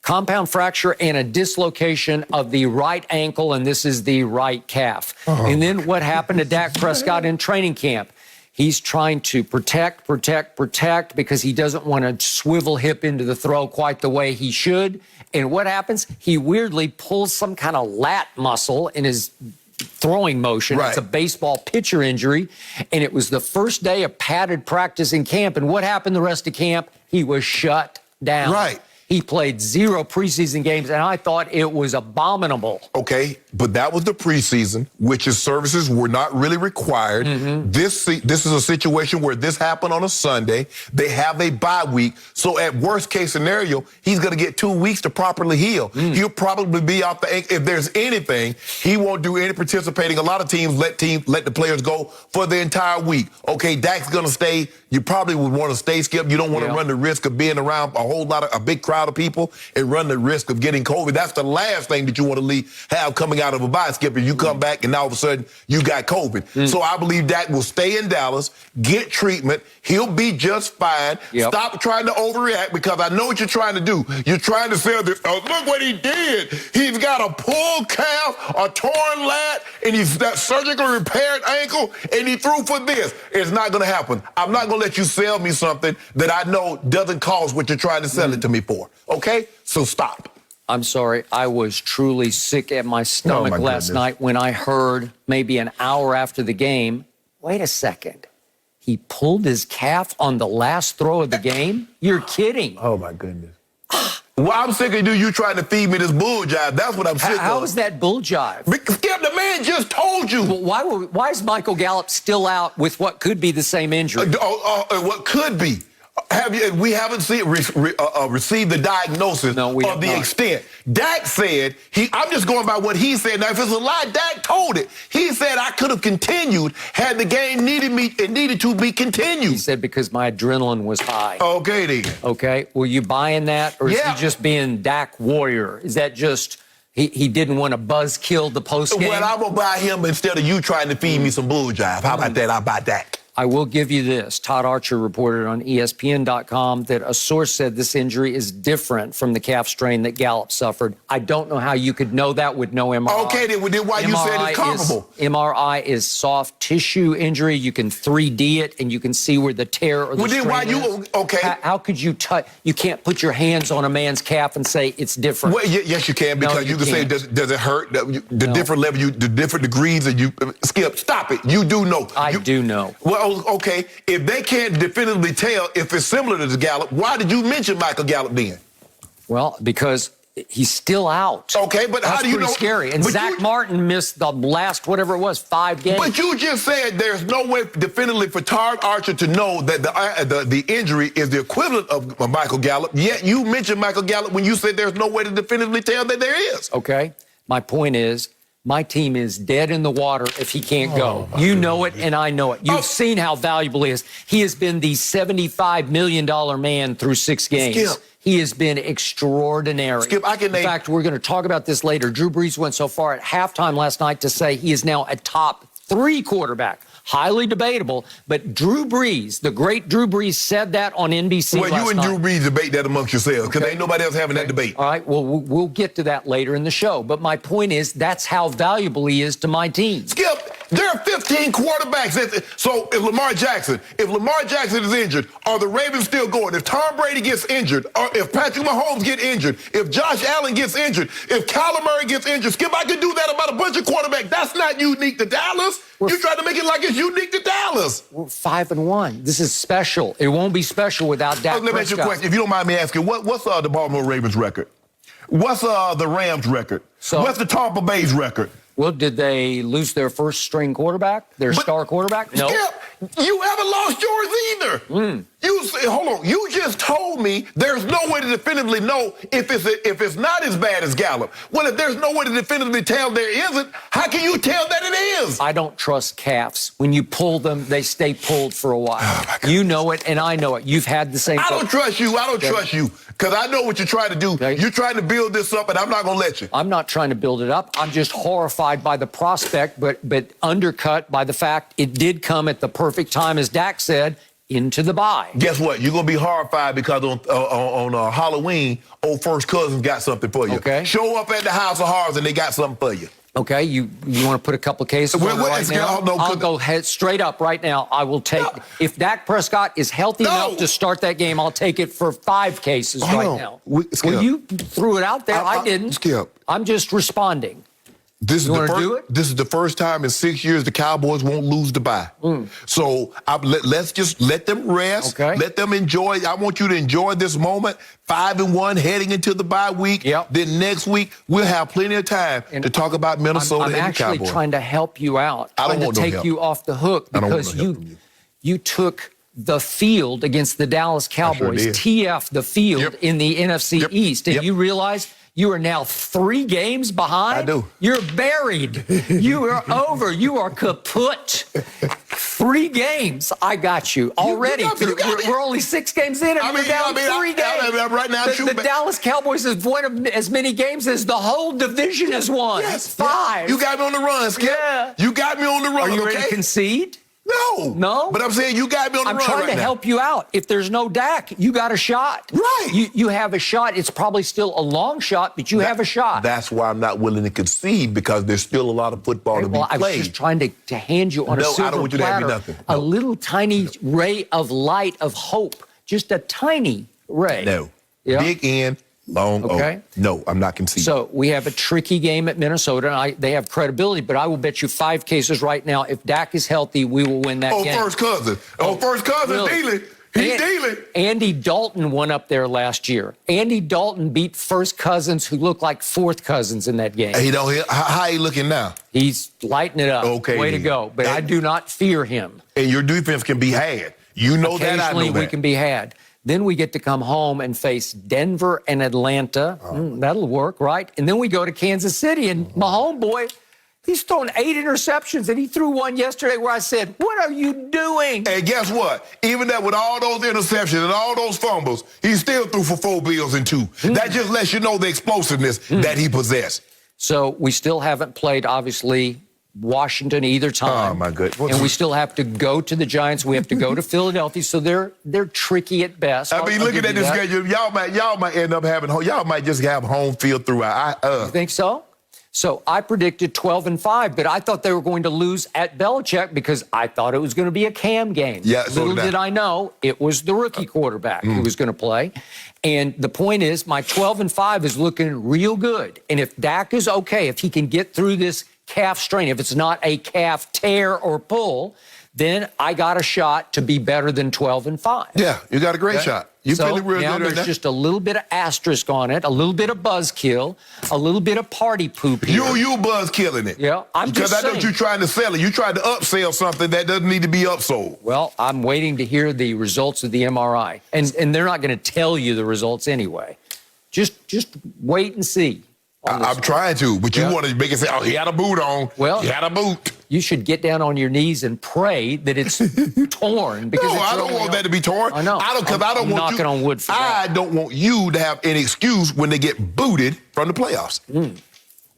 Speaker 4: Compound fracture and a dislocation of the right ankle, and this is the right calf. And then what happened to Dak Prescott in training camp? He's trying to protect, because he doesn't want to swivel hip into the throw quite the way he should. And what happens? He weirdly pulls some kind of lat muscle in his throwing motion.
Speaker 3: Right.
Speaker 4: It's a baseball pitcher injury. And it was the first day of padded practice in camp. And what happened the rest of camp? He was shut down.
Speaker 3: Right.
Speaker 4: He played 0 preseason games, and I thought it was abominable.
Speaker 3: Okay, but that was the preseason, which his services were not really required. This is a situation where this happened on a Sunday. They have a bye week. So at worst case scenario, he's going to get 2 weeks to properly heal. He'll probably be out the ankle. If there's anything, he won't do any participating. A lot of teams let the players go for the entire week. Okay, Dak's going to stay. You probably would want to stay, Skip. You don't want to run the risk of being around a big crowd of people and run the risk of getting COVID. That's the last thing that you want to have coming out of a bye, Skip. If you come back and all of a sudden you got COVID. So I believe Dak will stay in Dallas, get treatment. He'll be just fine. Stop trying to overreact, because I know what you're trying to do. You're trying to sell this. Oh, look what he did. He's got a pulled calf, a torn lat, and he's got surgically repaired ankle, and he threw for this. It's not going to happen. I'm not going to let you sell me something that I know doesn't cause what you're trying to sell it to me for. Okay? So stop.
Speaker 4: I'm sorry. I was truly sick at my stomach last night when I heard, maybe an hour after the game, wait a second. He pulled his calf on the last throw of the game? You're kidding.
Speaker 3: Oh, my goodness. Well, I'm sick of you trying to feed me this bull jive. That's what I'm sick of.
Speaker 4: How is that bull jive?
Speaker 3: Skip, the man just told you.
Speaker 4: Well, why is Michael Gallup still out with what could be the same injury?
Speaker 3: What could be? We haven't received the diagnosis of the extent. Dak said, I'm just going by what he said. Now, if it's a lie, Dak told it. He said, I could have continued had the game needed to be continued.
Speaker 4: He said, because my adrenaline was high.
Speaker 3: Okay, then.
Speaker 4: Okay. Were you buying that? Or is he just being Dak Warrior? Is that just he didn't want to buzzkill the post game?
Speaker 3: Well, I'm going to buy him instead of you trying to feed me some bull jive. How about that? I'll buy Dak.
Speaker 4: I will give you this. Todd Archer reported on ESPN.com that a source said this injury is different from the calf strain that Gallup suffered. I don't know how you could know that with no MRI.
Speaker 3: Okay, then why you said it's comparable?
Speaker 4: MRI is soft tissue injury. You can 3D it, and you can see where the tear or the strain is.
Speaker 3: Okay.
Speaker 4: How could you touch? You can't put your hands on a man's calf and say it's different.
Speaker 3: Well, yes, you can, because you can say, does it hurt? The different level, the different degrees, and you Skip, stop it. You do know.
Speaker 4: I do know.
Speaker 3: Well, okay, if they can't definitively tell if it's similar to Gallup, why did you mention Michael Gallup then?
Speaker 4: Well, because he's still out.
Speaker 3: Okay, but how do you know?
Speaker 4: That's pretty scary. And Zach Martin missed the last, whatever it was, 5 games.
Speaker 3: But you just said there's no way definitively for Todd Archer to know that the injury is the equivalent of Michael Gallup, yet you mentioned Michael Gallup when you said there's no way to definitively tell that there is.
Speaker 4: Okay, my point is, my team is dead in the water if he can't go. You know it, and I know it. You've seen how valuable he is. He has been the $75 million man through 6 games.
Speaker 3: Skip.
Speaker 4: He has been extraordinary.
Speaker 3: Skip,
Speaker 4: In fact, we're going to talk about this later. Drew Brees went so far at halftime last night to say he is now a top 3 quarterback. Highly debatable, but Drew Brees, the great Drew Brees, said that on NBC last night.
Speaker 3: Well, you and Drew Brees debate that amongst yourselves, because ain't nobody else having that debate.
Speaker 4: All right, well, we'll get to that later in the show. But my point is, that's how valuable he is to my team.
Speaker 3: Skip, there are 15 quarterbacks. So if Lamar Jackson is injured, are the Ravens still going? If Tom Brady gets injured, or if Patrick Mahomes gets injured, if Josh Allen gets injured, if Kyler Murray gets injured, Skip, I could do that about a bunch of quarterbacks. That's not unique to Dallas. You try to make it like it's unique to Dallas.
Speaker 4: We're 5-1. This is special. It won't be special without Dak Prescott.
Speaker 3: Let me ask you a question. If you don't mind me asking, what's the Baltimore Ravens record? What's the Rams record? What's the Tampa Bay's record?
Speaker 4: Well, did they lose their first string quarterback, their star quarterback? No.
Speaker 3: Skip, you haven't lost yours either. Hold on. You just told me there's no way to definitively know if it's not as bad as Gallup. Well, if there's no way to definitively tell there isn't, how can you tell that it is?
Speaker 4: I don't trust calves. When you pull them, they stay pulled for a while. Oh, you know it, and I know it. You've had the same.
Speaker 3: I don't trust you. I don't trust you, because I know what you're trying to do. Okay. You're trying to build this up, and I'm not going to let you.
Speaker 4: I'm not trying to build it up. I'm just horrified by the prospect, but undercut by the fact it did come at the perfect time, as Dak said, into the bye.
Speaker 3: Guess what? You're going to be horrified because on Halloween, old first cousins got something for you.
Speaker 4: Okay.
Speaker 3: Show up at the House of Horrors and they got something for you.
Speaker 4: Okay, you want to put a couple cases on right now? I'll go head straight up right now. I will take, if Dak Prescott is healthy enough to start that game, I'll take it for 5 cases right now. Well, you threw it out there. I didn't.
Speaker 3: Skip.
Speaker 4: I'm just responding.
Speaker 3: This is the first time in 6 years the Cowboys won't lose the bye. So let's just let them rest.
Speaker 4: Okay.
Speaker 3: Let them enjoy. I want you to enjoy this moment. 5-1 heading into the bye week.
Speaker 4: Yep.
Speaker 3: Then next week we'll have plenty of time to talk about Minnesota and the Cowboys.
Speaker 4: I'm actually trying to help you out.
Speaker 3: I don't want no help.
Speaker 4: Take you off the hook because you took the field against the Dallas Cowboys, TF the field in the NFC East, and you realize you are now 3 games behind.
Speaker 3: I do.
Speaker 4: You're buried. You are over. You are kaput. 3 games. I got you already. We're only 6 games in, and we're down 3 games.
Speaker 3: Right now,
Speaker 4: the Dallas Cowboys have won as many games as the whole division has won.
Speaker 3: Yes,
Speaker 4: 5.
Speaker 3: You got me on the run, Skip.
Speaker 4: Yeah.
Speaker 3: You got me on the run.
Speaker 4: Are you ready to concede?
Speaker 3: No. But I'm saying you got me on the run.
Speaker 4: I'm trying to help you out. If there's no Dak, you got a shot.
Speaker 3: Right.
Speaker 4: You have a shot. It's probably still a long shot, but you have a shot.
Speaker 3: That's why I'm not willing to concede, because there's still a lot of football to be played.
Speaker 4: I was just trying to hand you on a silver
Speaker 3: I don't want you to hand me
Speaker 4: platter
Speaker 3: nothing.
Speaker 4: a little tiny ray of light of hope. Just a tiny ray.
Speaker 3: No.
Speaker 4: Yeah.
Speaker 3: Big N, long O. No, I'm not conceding.
Speaker 4: So we have a tricky game at Minnesota, and they have credibility, but I will bet you 5 cases right now, if Dak is healthy, we will win that game.
Speaker 3: First cousin. First cousin
Speaker 4: really?
Speaker 3: dealing. He's dealing.
Speaker 4: Andy Dalton won up there last year. Andy Dalton beat first cousins who look like fourth cousins in that game.
Speaker 3: How he looking now?
Speaker 4: He's lighting it up.
Speaker 3: Okay.
Speaker 4: Way to go. But I do not fear him.
Speaker 3: And your defense can be had. You know that, I know that.
Speaker 4: Occasionally we can be had. Then we get to come home and face Denver and Atlanta. That'll work, right? And then we go to Kansas City, and my homeboy, he's thrown 8 interceptions, and he threw one yesterday where I said, what are you doing?
Speaker 3: And guess what? Even that with all those interceptions and all those fumbles, he still threw for 4 bills and 2. That just lets you know the explosiveness that he possessed.
Speaker 4: So we still haven't played, obviously, Washington either time.
Speaker 3: Oh, my goodness.
Speaker 4: And we still have to go to the Giants. We have to go to Philadelphia. So they're tricky at best.
Speaker 3: I mean, looking at this schedule, y'all might end up y'all might just have home field throughout.
Speaker 4: You think so? So I predicted 12-5, but I thought they were going to lose at Belichick because I thought it was going to be a Cam game.
Speaker 3: Yeah,
Speaker 4: Little did I know it was the rookie quarterback who was going to play. And the point is, my 12-5 is looking real good. And if Dak is okay, if he can get through this calf strain, if it's not a calf tear or pull, then I got a shot to be better than 12-5.
Speaker 3: Yeah, you got a great shot. You're feeling real good right now.
Speaker 4: There's just a little bit of asterisk on it, a little bit of buzzkill, a little bit of party poop here.
Speaker 3: You buzzkilling it.
Speaker 4: Yeah, I'm just saying.
Speaker 3: Because I know you're trying to sell it. You tried to upsell something that doesn't need to be upsold.
Speaker 4: Well, I'm waiting to hear the results of the MRI. And they're not going to tell you the results anyway. Just wait and see.
Speaker 3: I'm trying to, but you want to make it say, oh, he had a boot on.
Speaker 4: Well,
Speaker 3: he had a boot.
Speaker 4: You should get down on your knees and pray that it's torn. Because
Speaker 3: I don't want that to be torn.
Speaker 4: I know.
Speaker 3: I'm
Speaker 4: knocking on wood for that.
Speaker 3: I don't want you to have an excuse when they get booted from the playoffs.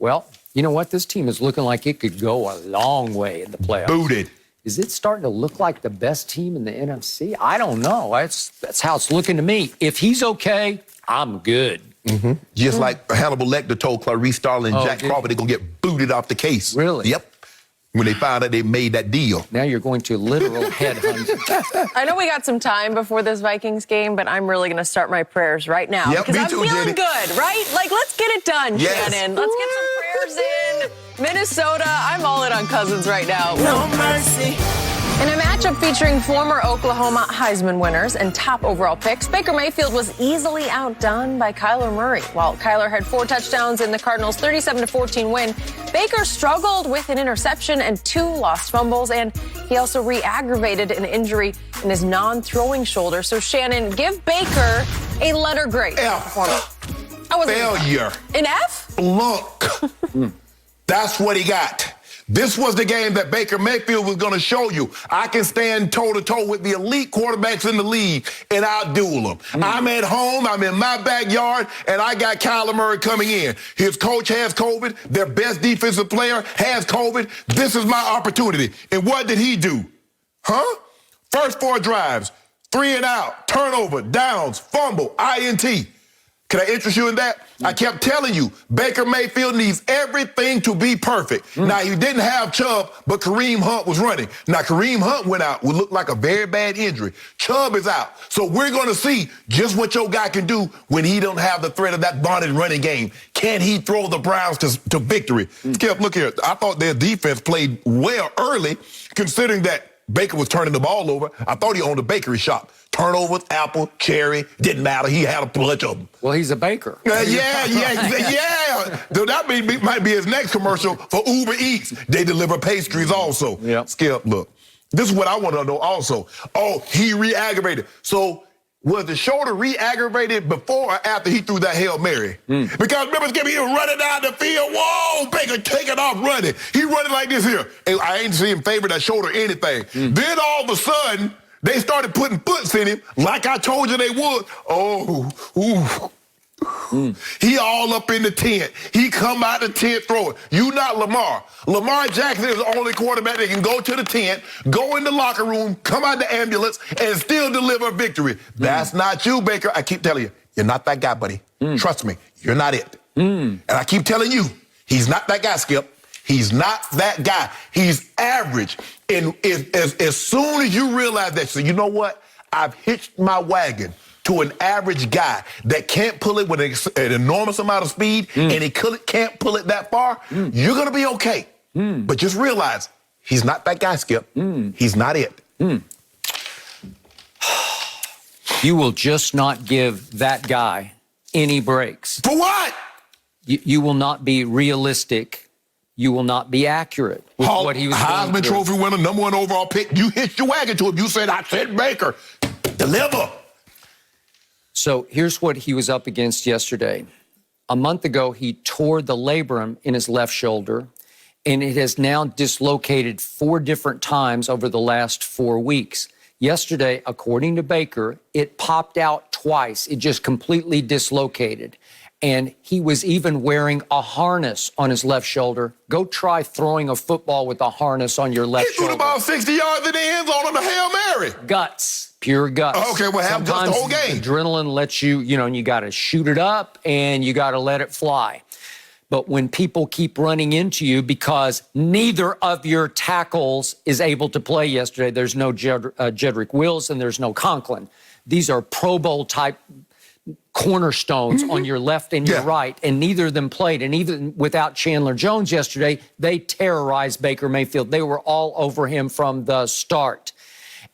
Speaker 4: Well, you know what? This team is looking like it could go a long way in the playoffs.
Speaker 3: Booted.
Speaker 4: Is it starting to look like the best team in the NFC? I don't know. That's how it's looking to me. If he's okay, I'm good.
Speaker 3: Just like Hannibal Lecter told Clarice Starling and Jack Crawford, they're going to get booted off the case.
Speaker 4: Really?
Speaker 3: Yep. When they found out they made that deal.
Speaker 4: Now you're going to literal headhunt.
Speaker 2: I know we got some time before this Vikings game, but I'm really going to start my prayers right now.
Speaker 3: Yep,
Speaker 2: because
Speaker 3: me
Speaker 2: I'm
Speaker 3: too,
Speaker 2: feeling
Speaker 3: Jenny.
Speaker 2: good, right? Like, let's get it done,
Speaker 3: Yes.
Speaker 2: Shannon. Let's get some prayers in. Minnesota, I'm all in on Cousins right now.
Speaker 5: No mercy.
Speaker 2: In a matchup featuring former Oklahoma Heisman winners and top overall picks, Baker Mayfield was easily outdone by Kyler Murray. While Kyler had 4 touchdowns in the Cardinals' 37-14 win, Baker struggled with an interception and 2 lost fumbles, and he also re-aggravated an injury in his non-throwing shoulder. So, Shannon, give Baker a letter grade.
Speaker 3: F. Failure.
Speaker 2: An F?
Speaker 3: Flunk. That's what he got. This was the game that Baker Mayfield was going to show you. I can stand toe-to-toe with the elite quarterbacks in the league, and I'll duel them. I'm at home, I'm in my backyard, and I got Kyler Murray coming in. His coach has COVID. Their best defensive player has COVID. This is my opportunity. And what did he do? First 4 drives, 3 and out, turnover, downs, fumble, INT. Can I interest you in that? I kept telling you, Baker Mayfield needs everything to be perfect. Now, he didn't have Chubb, but Kareem Hunt was running. Now, Kareem Hunt went out. Would look like a very bad injury. Chubb is out. So we're going to see just what your guy can do when he don't have the threat of that bonded running game. Can he throw the Browns to victory? Skip, look here. I thought their defense played well early, considering that Baker was turning the ball over. I thought he owned a bakery shop. Turnovers, apple, cherry, didn't matter. He had a bunch of them.
Speaker 4: Well, he's a baker.
Speaker 3: Yeah. So that might be his next commercial for Uber Eats. They deliver pastries also.
Speaker 4: Yep.
Speaker 3: Skip, look. This is what I want to know also. Oh, he re-aggravated. So was the shoulder re-aggravated before or after he threw that Hail Mary? Because remember, Skip, he was running down the field. Whoa, Baker taking off running. He running like this here. And I ain't seen him favor that shoulder or anything. Then all of a sudden, they started putting foots in him like I told you they would. He all up in the tent. He come out the tent throwing. You not Lamar. Lamar Jackson is the only quarterback that can go to the tent, go in the locker room, come out the ambulance, and still deliver a victory. That's not you, Baker. I keep telling you, you're not that guy, buddy. Trust me, you're not it. And I keep telling you, he's not that guy, Skip. He's not that guy. He's average. And as soon as you realize that, so you know what? I've hitched my wagon to an average guy that can't pull it with an enormous amount of speed, and he can't pull it that far, you're going to be okay. But just realize, he's not that guy, Skip. He's not it.
Speaker 4: You will just not give that guy any breaks.
Speaker 3: For what?
Speaker 4: You will not be realistic. You will not be accurate with what he was doing.
Speaker 3: Heisman Trophy winner, #1 overall pick. You hitched your wagon to him. You said, I said Baker. Deliver.
Speaker 4: So here's what he was up against yesterday. A month ago, he tore the labrum in his left shoulder, and it has now dislocated 4 different times over the last 4 weeks. Yesterday, according to Baker, it popped out twice. It just completely dislocated. And he was even wearing a harness on his left shoulder. Go try throwing a football with a harness on your left shoulder.
Speaker 3: He threw the ball 60 yards in the end zone on the Hail Mary.
Speaker 4: Guts, pure guts.
Speaker 3: Okay, well, have guts the whole game.
Speaker 4: Adrenaline lets you, and you got to shoot it up and you got to let it fly. But when people keep running into you because neither of your tackles is able to play yesterday, there's no Jedrick Wills and there's no Conklin. These are Pro Bowl type cornerstones on your left and your right, and neither of them played. And even without Chandler Jones yesterday, they terrorized Baker Mayfield. They were all over him from the start.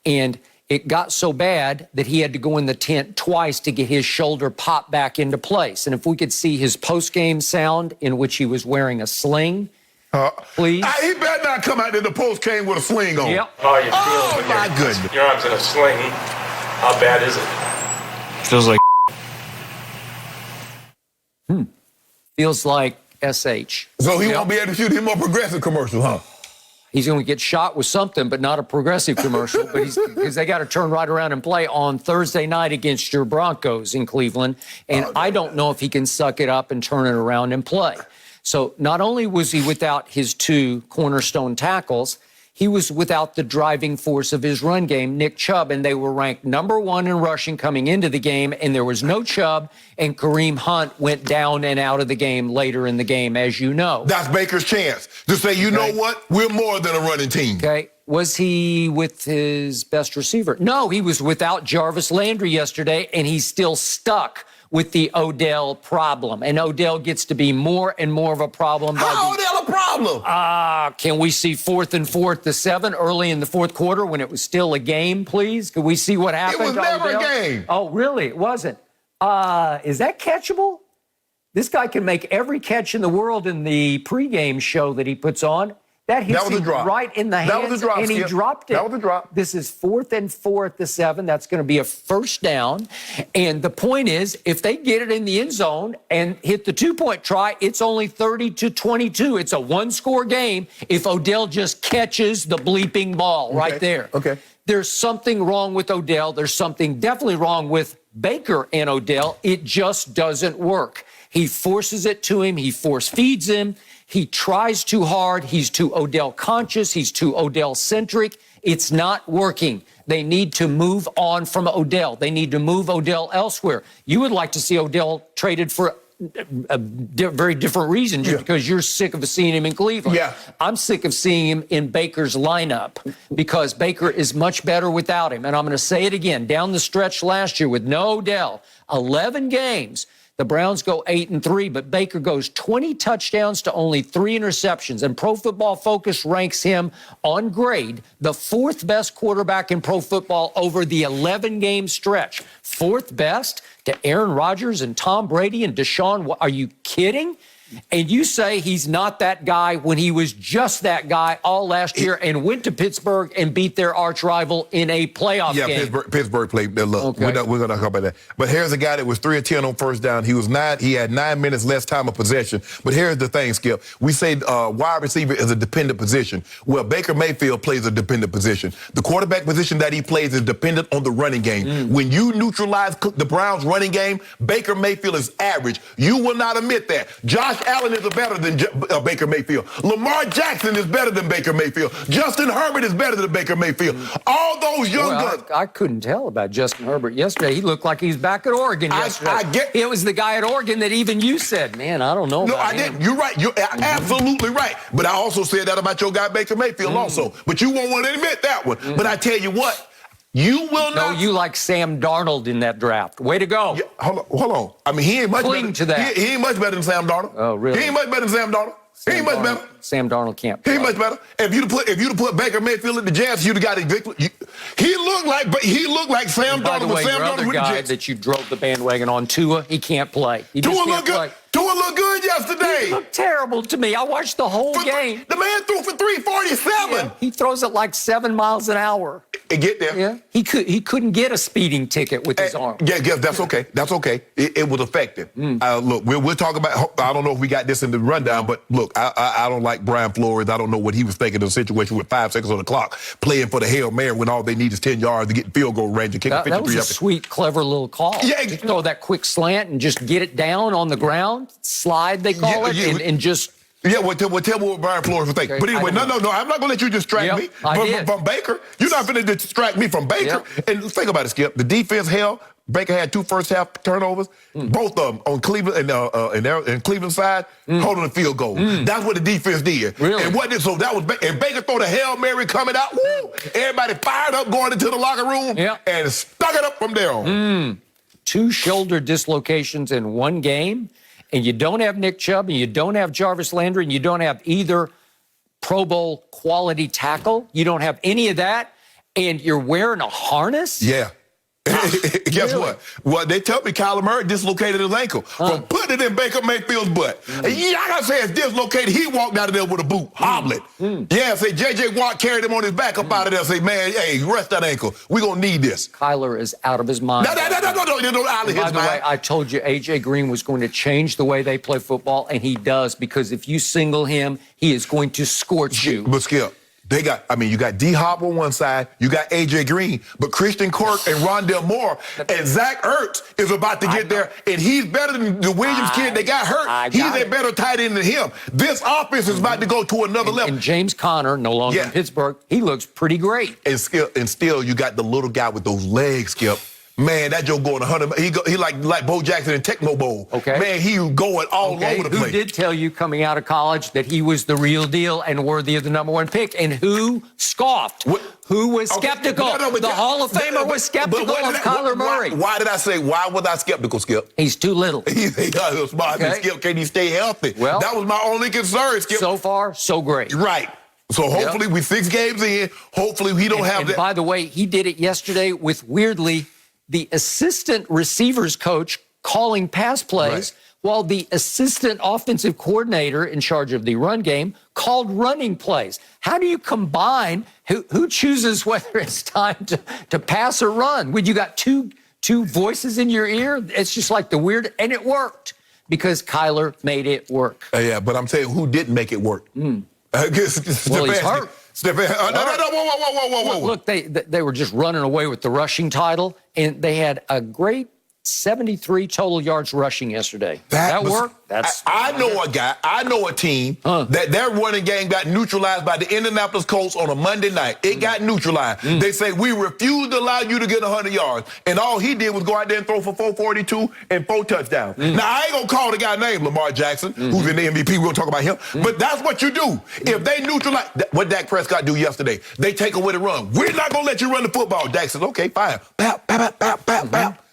Speaker 4: And it got so bad that he had to go in the tent twice to get his shoulder popped back into place. And if we could see his post-game sound in which he was wearing a sling, please.
Speaker 3: He better not come out in the post-game with a sling on.
Speaker 4: Yep.
Speaker 5: How are you feeling
Speaker 3: my goodness.
Speaker 5: Your arm's in a sling? How bad is it?
Speaker 6: Feels like
Speaker 4: Feels like SH.
Speaker 3: So he won't be able to shoot him more progressive commercial, huh?
Speaker 4: He's going to get shot with something, but not a progressive commercial. But because they got to turn right around and play on Thursday night against your Broncos in Cleveland. And I don't know if he can suck it up and turn it around and play. So not only was he without his 2 cornerstone tackles, he was without the driving force of his run game, Nick Chubb, and they were ranked #1 in rushing coming into the game, and there was no Chubb, and Kareem Hunt went down and out of the game later in the game, as you know.
Speaker 3: That's Baker's chance to say, you know what? We're more than a running team.
Speaker 4: Okay. Was he with his best receiver? No, he was without Jarvis Landry yesterday, and he's still stuck with the Odell problem. And Odell gets to be more and more of a problem.
Speaker 3: How Odell a problem?
Speaker 4: Can we see 4th and 4 to 7 early in the 4th quarter when it was still a game, please? Can we see what happened?
Speaker 3: It was never
Speaker 4: Odell?
Speaker 3: a game.
Speaker 4: Oh, really? It wasn't. Is that catchable? This guy can make every catch in the world in the pregame show that he puts on. That hits him right in the hands,
Speaker 3: that was a drop,
Speaker 4: and he dropped it.
Speaker 3: That was a drop.
Speaker 4: This is 4th and 4 to 7. That's going to be a first down. And the point is, if they get it in the end zone and hit the 2-point try, it's only 30-22. It's a 1-score game if Odell just catches the bleeping ball right there.
Speaker 3: Okay.
Speaker 4: There's something wrong with Odell. There's something definitely wrong with Baker and Odell. It just doesn't work. He forces it to him. He force feeds him. He tries too hard. He's too Odell conscious. He's too Odell centric. It's not working. They need to move on from Odell. They need to move Odell elsewhere. You would like to see Odell traded for a very different reason, just because you're sick of seeing him in Cleveland.
Speaker 3: Yeah.
Speaker 4: I'm sick of seeing him in Baker's lineup because Baker is much better without him. And I'm going to say it again. Down the stretch last year with no Odell, 11 games, the Browns go 8-3, but Baker goes 20 touchdowns to only 3 interceptions. And Pro Football Focus ranks him on grade the 4th best quarterback in pro football over the 11-game stretch. 4th best to Aaron Rodgers and Tom Brady and Deshaun. Are you kidding? And you say he's not that guy when he was just that guy all last year and went to Pittsburgh and beat their arch rival in a playoff game.
Speaker 3: Yeah, Pittsburgh played. Look, we're going to talk about that. But here's a guy that was 3 of 10 on first down. He had 9 minutes less time of possession. But here's the thing, Skip. We say wide receiver is a dependent position. Well, Baker Mayfield plays a dependent position. The quarterback position that he plays is dependent on the running game. When you neutralize the Browns' running game, Baker Mayfield is average. You will not admit that. Josh Allen is better than Baker Mayfield. Lamar Jackson is better than Baker Mayfield. Justin Herbert is better than Baker Mayfield. All those young guys.
Speaker 4: I couldn't tell about Justin Herbert yesterday. He looked like he's back at Oregon yesterday. It was the guy at Oregon that even you said, man, I don't know about
Speaker 3: I didn't. You're right. You're absolutely right. But I also said that about your guy Baker Mayfield also. But you won't want to admit that one. But I tell you what. You will not.
Speaker 4: No, you like Sam Darnold in that draft. Way to go.
Speaker 3: Yeah, hold on. I mean, he ain't much
Speaker 4: Cling
Speaker 3: better.
Speaker 4: To that.
Speaker 3: He ain't much better than Sam Darnold.
Speaker 4: Oh, really?
Speaker 3: He ain't much better than Sam Darnold. He ain't much better.
Speaker 4: Sam Darnold can't
Speaker 3: He
Speaker 4: play.
Speaker 3: ain't much better. If you'd have put Baker Mayfield at the Jets, you'd have got evicted. He looked like Sam Darnold.
Speaker 4: By the way,
Speaker 3: Sam
Speaker 4: your
Speaker 3: Darnold
Speaker 4: other
Speaker 3: with the
Speaker 4: guy
Speaker 3: Jets.
Speaker 4: that you drove the bandwagon on, Tua, he can't play.
Speaker 3: Tua looked good. Tua looked good yesterday.
Speaker 4: He looked terrible to me. I watched the whole game.
Speaker 3: The man threw for 347.
Speaker 4: Yeah, he throws it like 7 miles an hour.
Speaker 3: And get there.
Speaker 4: Yeah, he couldn't get a speeding ticket with his arm.
Speaker 3: Yeah, that's okay. That's okay. It was effective. Look, we'll talk about. I don't know if we got this in the rundown, but look, I don't like Brian Flores. I don't know what he was thinking of the situation with 5 seconds on the clock, playing for the Hail Mary when all they need is 10 yards to get field goal range and kick a 53.
Speaker 4: That was a sweet, clever little call.
Speaker 3: Yeah,
Speaker 4: just throw that quick slant and just get it down on the ground, slide they call it, and just.
Speaker 3: Yeah, well, tell me what Brian Flores was thinking.
Speaker 4: Okay,
Speaker 3: But anyway, no, I'm not going to let you distract me from Baker. You're not going to distract me from Baker.
Speaker 4: Yep.
Speaker 3: And think about it, Skip. The defense held. Baker had 2 first-half turnovers, both of them on Cleveland and Cleveland side, holding a field goal. That's what the defense did.
Speaker 4: Really?
Speaker 3: And Baker threw the Hail Mary coming out. Woo! Everybody fired up going into the locker room and stuck it up from there on.
Speaker 4: 2 shoulder dislocations in 1 game, and you don't have Nick Chubb, and you don't have Jarvis Landry, and you don't have either Pro Bowl quality tackle. You don't have any of that, and you're wearing a harness?
Speaker 3: Yeah. Guess what? Well, they tell me Kyler Murray dislocated his ankle from putting it in Baker Mayfield's butt. And yeah, I gotta say it's dislocated. He walked out of there with a boot, hobbling. Yeah, say J.J. Watt carried him on his back up out of there. Say, man, hey, rest that ankle. We're gonna need this.
Speaker 4: Kyler is out of his mind.
Speaker 3: No, out of his
Speaker 4: By the
Speaker 3: mind.
Speaker 4: way, I told you A.J. Green was going to change the way they play football, and he does, because if you single him, he is going to scorch you.
Speaker 3: But Skip, you got D-Hop on one side, you got A.J. Green, but Christian Kirk and Rondell Moore and Zach Ertz is about to get there, and he's better than the Williams kid that got hurt. He's a better tight end than him. This offense is about to go to another level.
Speaker 4: And James Conner, no longer in Pittsburgh, he looks pretty great.
Speaker 3: And still, you got the little guy with those legs, Skip. Man, that Joe going 100. He like Bo Jackson in Tecmo Bowl.
Speaker 4: Okay.
Speaker 3: Man, he going all over the place.
Speaker 4: Who did tell you coming out of college that he was the real deal and worthy of the #1 pick? And who scoffed? Who was skeptical? The Hall of Famer was skeptical of Kyler Murray.
Speaker 3: Why did I say, why was I skeptical, Skip?
Speaker 4: He's too little.
Speaker 3: He's smart. Skip, can he stay healthy?
Speaker 4: Well,
Speaker 3: that was my only concern, Skip.
Speaker 4: So far, so great.
Speaker 3: Right. So hopefully we 6 games in. Hopefully we don't have that.
Speaker 4: By the way, he did it yesterday with, weirdly, the assistant receivers coach calling pass plays, while the assistant offensive coordinator in charge of the run game called running plays. How do you combine? Who chooses whether it's time to pass or run? When you got two voices in your ear, it's just like the weird, and it worked because Kyler made it work.
Speaker 3: Yeah, but I'm saying who didn't make it work?
Speaker 4: Well, he's hurt.
Speaker 3: Whoa.
Speaker 4: Look, they were just running away with the rushing title, and they had a great 73 total yards rushing yesterday. That worked?
Speaker 3: I know a guy, I know a team that their running game got neutralized by the Indianapolis Colts on a Monday night. It got neutralized. They say, we refuse to allow you to get 100 yards. And all he did was go out there and throw for 442 and 4 touchdowns. Now, I ain't going to call the guy named Lamar Jackson, who's in the MVP. We're going to talk about him. But that's what you do. If they neutralize, what Dak Prescott do yesterday, they take away the run. We're not going to let you run the football. Dak says, okay, fine. Bap, bap, bap, bap, bap.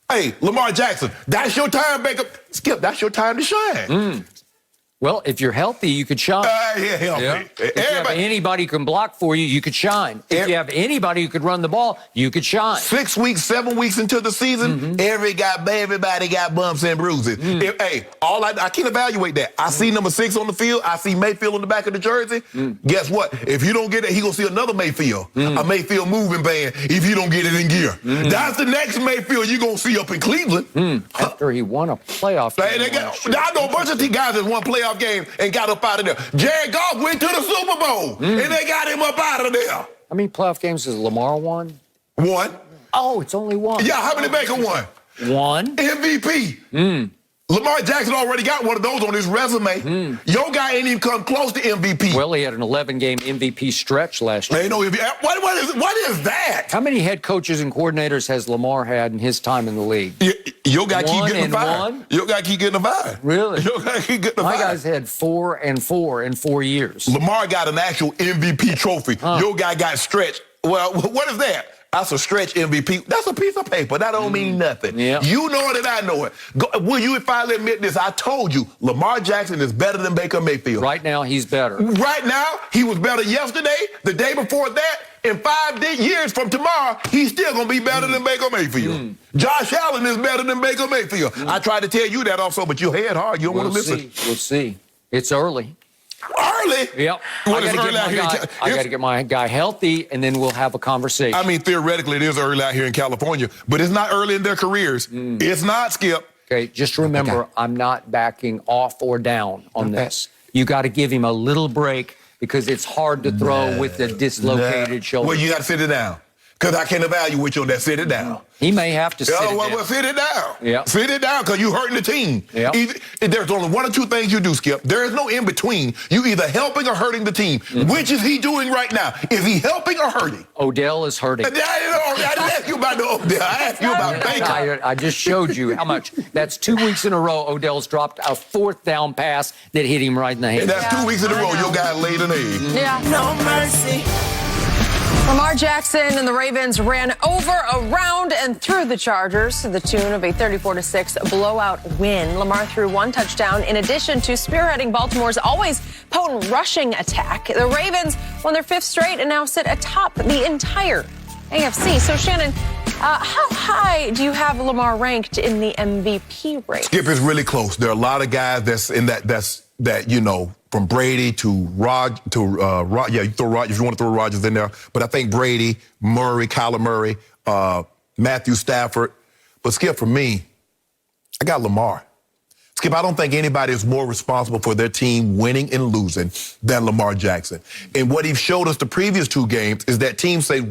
Speaker 3: Hey, Lamar Jackson, that's your time, Baker. Skip, that's your time to shine.
Speaker 4: Well, if you're healthy, you could shine.
Speaker 3: If
Speaker 4: you have anybody who can block for you, you could shine. If you have anybody who could run the ball, you could shine.
Speaker 3: 6 weeks, 7 weeks into the season, everybody got bumps and bruises. I can't evaluate that. I see number 6 on the field. I see Mayfield on the back of the jersey. Guess what? If you don't get it, he gonna see another Mayfield, a Mayfield moving band. If you don't get it in gear, that's the next Mayfield you gonna see up in Cleveland.
Speaker 4: After he won a playoff game.
Speaker 3: I know a bunch of guys that won playoff game and got up out of there. Jared Goff went to the Super Bowl and they got him up out of there.
Speaker 4: How many playoff games has Lamar won?
Speaker 3: 1.
Speaker 4: Oh, it's only 1.
Speaker 3: Yeah, how many Baker won?
Speaker 4: 1.
Speaker 3: MVP. Lamar Jackson already got one of those on his resume. Your guy ain't even come close to MVP.
Speaker 4: Well, he had an 11-game MVP stretch last year.
Speaker 3: Ain't no MVP. What is that?
Speaker 4: How many head coaches and coordinators has Lamar had in his time in the league?
Speaker 3: Your guy keep getting the fire.
Speaker 4: 1?
Speaker 3: Your guy keep getting the fire.
Speaker 4: Really?
Speaker 3: Your guy keep getting the
Speaker 4: My
Speaker 3: fire.
Speaker 4: guy's had 4 and 4 in 4 years.
Speaker 3: Lamar got an actual MVP trophy. Your guy got stretched. Well, what is that? That's a stretch MVP. That's a piece of paper. That don't mean nothing.
Speaker 4: Yeah.
Speaker 3: You know it and I know it. Will you finally admit this? I told you, Lamar Jackson is better than Baker Mayfield.
Speaker 4: Right now, he's better.
Speaker 3: Right now, he was better yesterday, the day before that. In 5 years from tomorrow, he's still going to be better than Baker Mayfield. Josh Allen is better than Baker Mayfield. I tried to tell you that also, but you head hard. You don't want to listen.
Speaker 4: We'll see. It's early.
Speaker 3: Early?
Speaker 4: Yep. I got to get my guy healthy, and then we'll have a conversation.
Speaker 3: I mean, theoretically, it is early out here in California, but it's not early in their careers. It's not, Skip.
Speaker 4: Okay, just remember, I'm not backing off or down on this. You got to give him a little break because it's hard to throw with the dislocated shoulder.
Speaker 3: Well, you got to sit it down. Because I can't evaluate you on that. Sit it down.
Speaker 4: He may have to sit it down.
Speaker 3: Well, sit it down.
Speaker 4: Yeah.
Speaker 3: Sit it down because you're hurting the team.
Speaker 4: Yeah.
Speaker 3: There's only 1 or 2 things you do, Skip. There is no in between. You either helping or hurting the team. Which is he doing right now? Is he helping or hurting?
Speaker 4: Odell is hurting.
Speaker 3: I didn't ask you about the Odell. I asked you about Baker.
Speaker 4: I just showed you how much. That's 2 weeks in a row Odell's dropped a 4th down pass that hit him right in the head.
Speaker 3: And that's 2 weeks in a row your guy laid an egg.
Speaker 2: Yeah.
Speaker 6: No mercy.
Speaker 2: Lamar Jackson and the Ravens ran over, around, and through the Chargers to the tune of a 34-6 blowout win. Lamar threw 1 touchdown in addition to spearheading Baltimore's always potent rushing attack. The Ravens won their 5th straight and now sit atop the entire AFC. So, Shannon, how high do you have Lamar ranked in the MVP race?
Speaker 3: Skip is really close. There are a lot of guys that's in that you know, from Brady to you throw Rodgers if you want to throw Rodgers in there. But I think Brady, Murray, Kyler Murray, Matthew Stafford. But Skip, for me, I got Lamar. Skip, I don't think anybody is more responsible for their team winning and losing than Lamar Jackson. And what he showed us the previous 2 games is that teams say,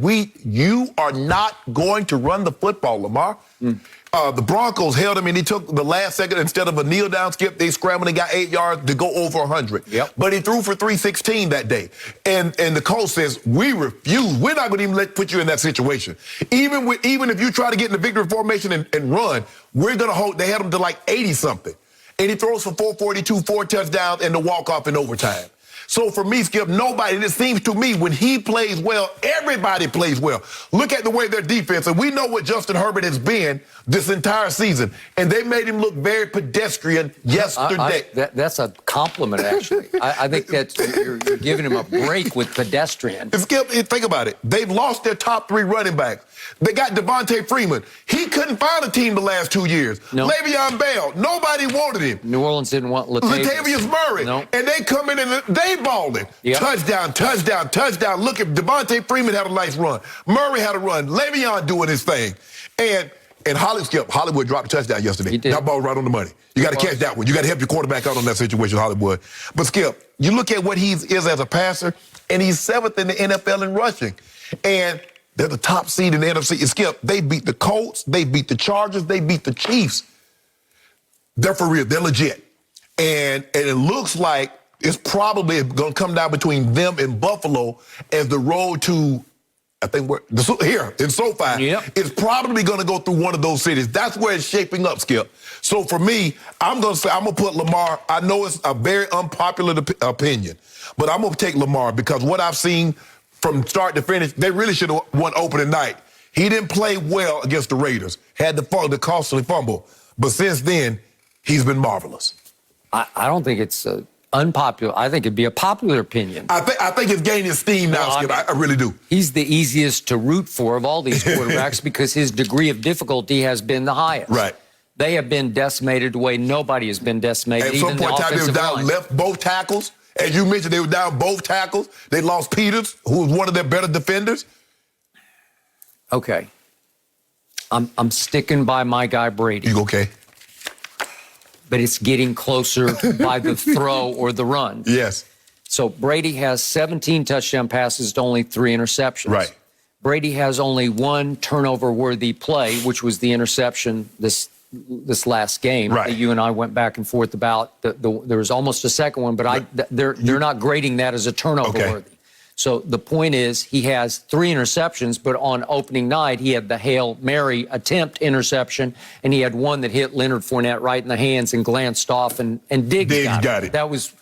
Speaker 3: you are not going to run the football, Lamar. The Broncos held him, and he took the last second. Instead of a kneel down skip, they scrambled and got 8 yards to go over 100.
Speaker 4: Yep.
Speaker 3: But he threw for 316 that day. And the coach says, we refuse. We're not going to even put you in that situation. Even if you try to get in the victory formation and run, we're going to hold. They had him to like 80-something. And he throws for 442, 4 touchdowns, and the walk-off in overtime. So for me, Skip, nobody, and it seems to me when he plays well, everybody plays well. Look at the way their defense, and we know what Justin Herbert has been this entire season, and they made him look very pedestrian yesterday.
Speaker 4: That's a compliment, actually. I think that you're giving him a break with pedestrian.
Speaker 3: Skip, think about it. They've lost their top 3 running backs. They got Devontae Freeman. He couldn't find a team the last 2 years.
Speaker 4: No.
Speaker 3: Le'Veon Bell, nobody wanted him.
Speaker 4: New Orleans didn't want
Speaker 3: Latavius Murray.
Speaker 4: No.
Speaker 3: And they come in and they balling.
Speaker 4: Yep.
Speaker 3: Touchdown, touchdown, touchdown. Look, if Devontae Freeman had a nice run. Murray had a run. Le'Veon doing his thing. And Hollywood dropped a touchdown yesterday.
Speaker 4: He did.
Speaker 3: That ball right on the money. You got to catch that one. You got to help your quarterback out on that situation, Hollywood. But Skip, you look at what he is as a passer, and he's 7th in the NFL in rushing. And They're the top seed in the NFC. And Skip, they beat the Colts, they beat the Chargers, they beat the Chiefs. They're for real. They're legit. And it looks like it's probably going to come down between them and Buffalo as the road to, I think we're here in SoFi.
Speaker 4: Yep.
Speaker 3: It's probably going to go through one of those cities. That's where it's shaping up, Skip. So for me, I'm going to put Lamar. I know it's a very unpopular opinion, but I'm going to take Lamar because what I've seen from start to finish, they really should have won opening night. He didn't play well against the Raiders, had the costly fumble. But since then, he's been marvelous.
Speaker 4: I don't think it's unpopular. I think it'd be a popular opinion.
Speaker 3: I think it's gaining steam now, Skip. I really do.
Speaker 4: He's the easiest to root for of all these quarterbacks because his degree of difficulty has been the highest.
Speaker 3: Right.
Speaker 4: They have been decimated the way nobody has been decimated.
Speaker 3: At some point in time, they were down left both tackles. As you mentioned, they were down both tackles. They lost Peters, who was one of their better defenders.
Speaker 4: Okay. I'm sticking by my guy Brady.
Speaker 3: You okay?
Speaker 4: But it's getting closer by the throw or the run.
Speaker 3: Yes.
Speaker 4: So Brady has 17 touchdown passes to only 3 interceptions.
Speaker 3: Right.
Speaker 4: Brady has only 1 turnover-worthy play, which was the interception this last game
Speaker 3: right.
Speaker 4: that you and I went back and forth about. There was almost a second one, but they're not grading that as a turnover-worthy. Okay. So the point is he has 3 interceptions, but on opening night, he had the Hail Mary attempt interception, and he had one that hit Leonard Fournette right in the hands and glanced off, and Diggs got it. That was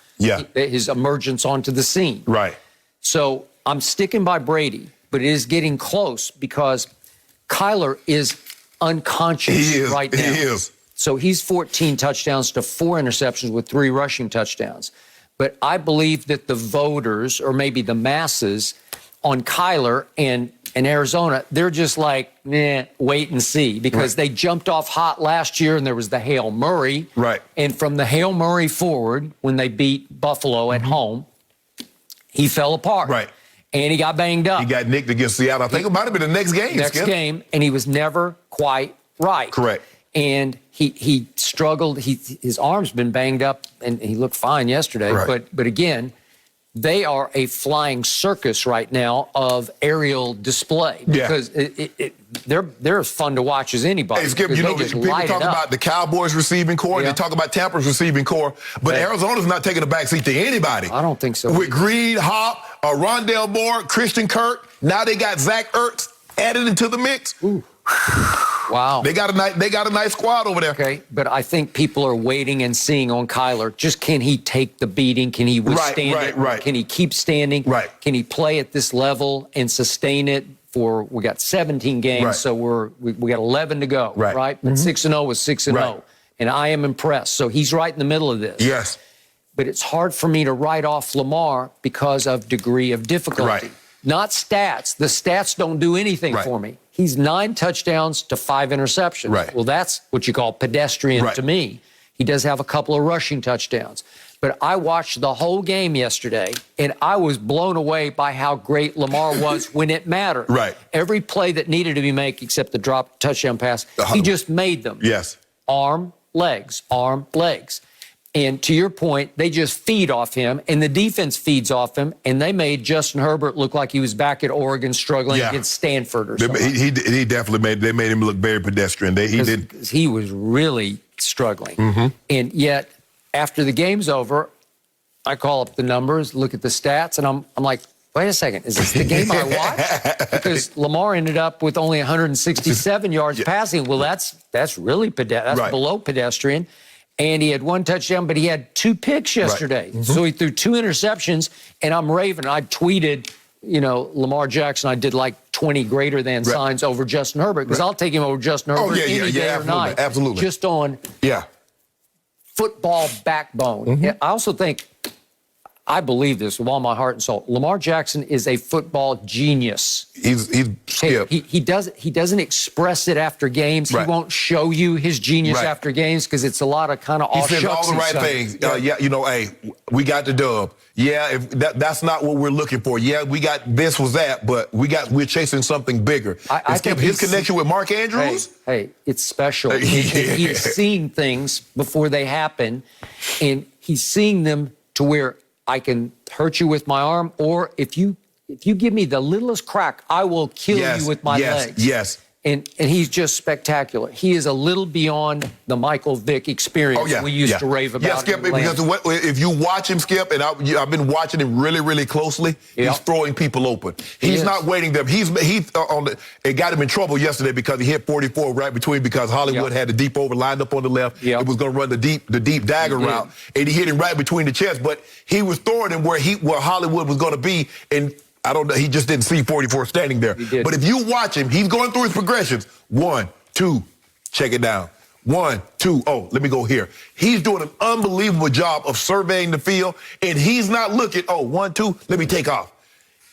Speaker 4: his emergence onto the scene.
Speaker 3: Right.
Speaker 4: So I'm sticking by Brady, but it is getting close because Kyler is unconscious right now.
Speaker 3: He is.
Speaker 4: So he's 14 touchdowns to 4 interceptions with 3 rushing touchdowns. But I believe that the voters, or maybe the masses, on Kyler and Arizona, they're just like, wait and see. Because they jumped off hot last year, and there was the Hail Murray.
Speaker 3: Right.
Speaker 4: And from the Hail Murray forward, when they beat Buffalo at home, he fell apart.
Speaker 3: Right.
Speaker 4: And he got banged up.
Speaker 3: He got nicked against Seattle. I think it might have been the next game.
Speaker 4: And he was never quite right.
Speaker 3: Correct.
Speaker 4: And he struggled. His arm's been banged up, and he looked fine yesterday.
Speaker 3: Right.
Speaker 4: But again, they are a flying circus right now of aerial display because they're as fun to watch as anybody.
Speaker 3: Hey, Skip, you know, people talk about the Cowboys receiving core, they talk about Tampa's receiving core, but Arizona's not taking a backseat to anybody.
Speaker 4: I don't think so.
Speaker 3: With Green, Hop, Rondale Moore, Christian Kirk, now they got Zach Ertz added into the mix.
Speaker 4: Ooh. Wow.
Speaker 3: They got a nice squad over there.
Speaker 4: Okay, but I think people are waiting and seeing on Kyler. Just can he take the beating? Can he withstand it?
Speaker 3: Right.
Speaker 4: Can he keep standing?
Speaker 3: Right.
Speaker 4: Can he play at this level and sustain it we got 17 games, so we got 11 to go, right? But 6-0 was 6-0, and I am impressed. So he's right in the middle of this.
Speaker 3: Yes.
Speaker 4: But it's hard for me to write off Lamar because of degree of difficulty.
Speaker 3: Right.
Speaker 4: Not stats. The stats don't do anything for me. He's 9 touchdowns to 5 interceptions.
Speaker 3: Right.
Speaker 4: Well, that's what you call pedestrian to me. He does have a couple of rushing touchdowns. But I watched the whole game yesterday, and I was blown away by how great Lamar was when it mattered.
Speaker 3: Right.
Speaker 4: Every play that needed to be made, except the drop touchdown pass, he just made them.
Speaker 3: Yes.
Speaker 4: Arm, legs, arm, legs. And to your point, they just feed off him, and the defense feeds off him, and they made Justin Herbert look like he was back at Oregon struggling against Stanford or something.
Speaker 3: He definitely they made him look very pedestrian.
Speaker 4: He was really struggling. And yet, after the game's over, I call up the numbers, look at the stats, and I'm like, wait a second, is this the game I watched? Because Lamar ended up with only 167 yards passing. Well, that's really below pedestrian. And he had 1 touchdown, but he had 2 picks yesterday. So he threw 2 interceptions, and I'm raving. I tweeted, Lamar Jackson, I did like 20 greater than signs over Justin Herbert, because I'll take him over Justin Herbert any day or night.
Speaker 3: Absolutely.
Speaker 4: Just on football backbone. I also think, I believe this with all my heart and soul, Lamar Jackson is a football genius.
Speaker 3: He's Skip.
Speaker 4: He doesn't express it after games. He won't show you his genius after games because it's a lot of kind of all
Speaker 3: shucks. He said all the right things. Hey, we got the dub. Yeah, if that's not what we're looking for. Yeah, we got this was that, but we're chasing something bigger.
Speaker 4: I think
Speaker 3: his connection with Mark Andrews.
Speaker 4: Hey, it's special. He's seeing things before they happen, and he's seeing them to where I can hurt you with my arm, or if you if you give me the littlest crack, I will kill you with my legs.
Speaker 3: Yes.
Speaker 4: And he's just spectacular. He is a little beyond the Michael Vick experience we used to rave about.
Speaker 3: Yeah, Skip, because if you watch him, Skip, and I've been watching him really, really closely, he's throwing people open. He's not waiting them. It got him in trouble yesterday because he hit 44 right between, because Hollywood had the deep over lined up on the left. It was going to run the deep dagger route, and he hit him right between the chest. But he was throwing him where Hollywood was going to be, and I don't know. He just didn't see 44 standing there. But if you watch him, he's going through his progressions. 1, 2, check it down. 1, 2, oh, let me go here. He's doing an unbelievable job of surveying the field, and he's not looking, 1, 2, let me take off.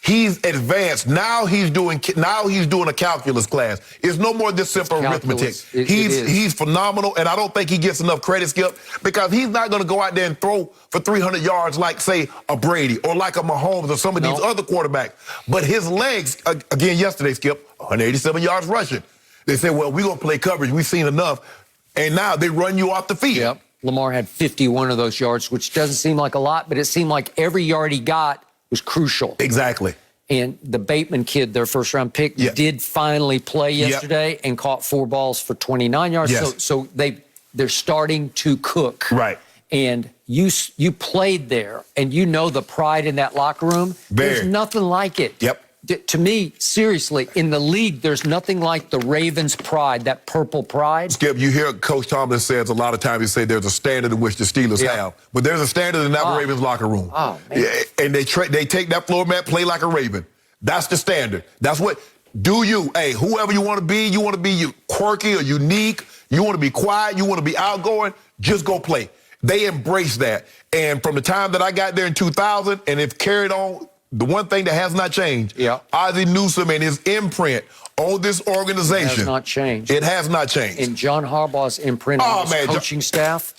Speaker 3: He's advanced. Now he's doing a calculus class. It's no more this simple arithmetic. He's phenomenal, and I don't think he gets enough credit, Skip, because he's not going to go out there and throw for 300 yards like, say, a Brady or like a Mahomes or some of these other quarterbacks. But his legs, again yesterday, Skip, 187 yards rushing. They said, well, we're going to play coverage. We've seen enough. And now they run you off the field.
Speaker 4: Yep. Lamar had 51 of those yards, which doesn't seem like a lot, but it seemed like every yard he got was crucial.
Speaker 3: Exactly.
Speaker 4: And the Bateman kid, their first-round pick, did finally play yesterday and caught 4 balls for 29 yards.
Speaker 3: Yes.
Speaker 4: So they're starting to cook.
Speaker 3: Right.
Speaker 4: And you played there, and you know the pride in that locker room. There's nothing like it.
Speaker 3: Yep.
Speaker 4: To me, seriously, in the league, there's nothing like the Ravens' pride, that purple pride.
Speaker 3: Skip, you hear Coach Tomlin says a lot of times, he say there's a standard in which the Steelers have. But there's a standard in that Ravens locker room.
Speaker 4: Oh, man.
Speaker 3: And they take that floor mat, play like a Raven. That's the standard. That's what, whoever you want to be quirky or unique, you want to be quiet, you want to be outgoing, just go play. They embrace that. And from the time that I got there in 2000, and it's carried on, the one thing that has not changed, Ozzie Newsome and his imprint on this organization.
Speaker 4: It has not changed.
Speaker 3: It has not changed.
Speaker 4: And John Harbaugh's imprint on his coaching staff,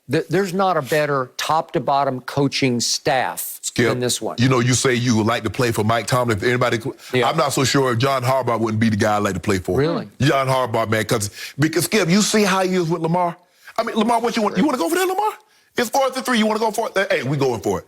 Speaker 4: there's not a better top-to-bottom coaching staff than this one.
Speaker 3: You know, you say you would like to play for Mike Tomlin. If anybody, I'm not so sure if John Harbaugh wouldn't be the guy I'd like to play for.
Speaker 4: Really?
Speaker 3: John Harbaugh, man, because Skip, you see how he is with Lamar? I mean, Lamar, what you want? You want to go for that, Lamar? It's 4th and 3. You want to go for it? Hey, we going for it.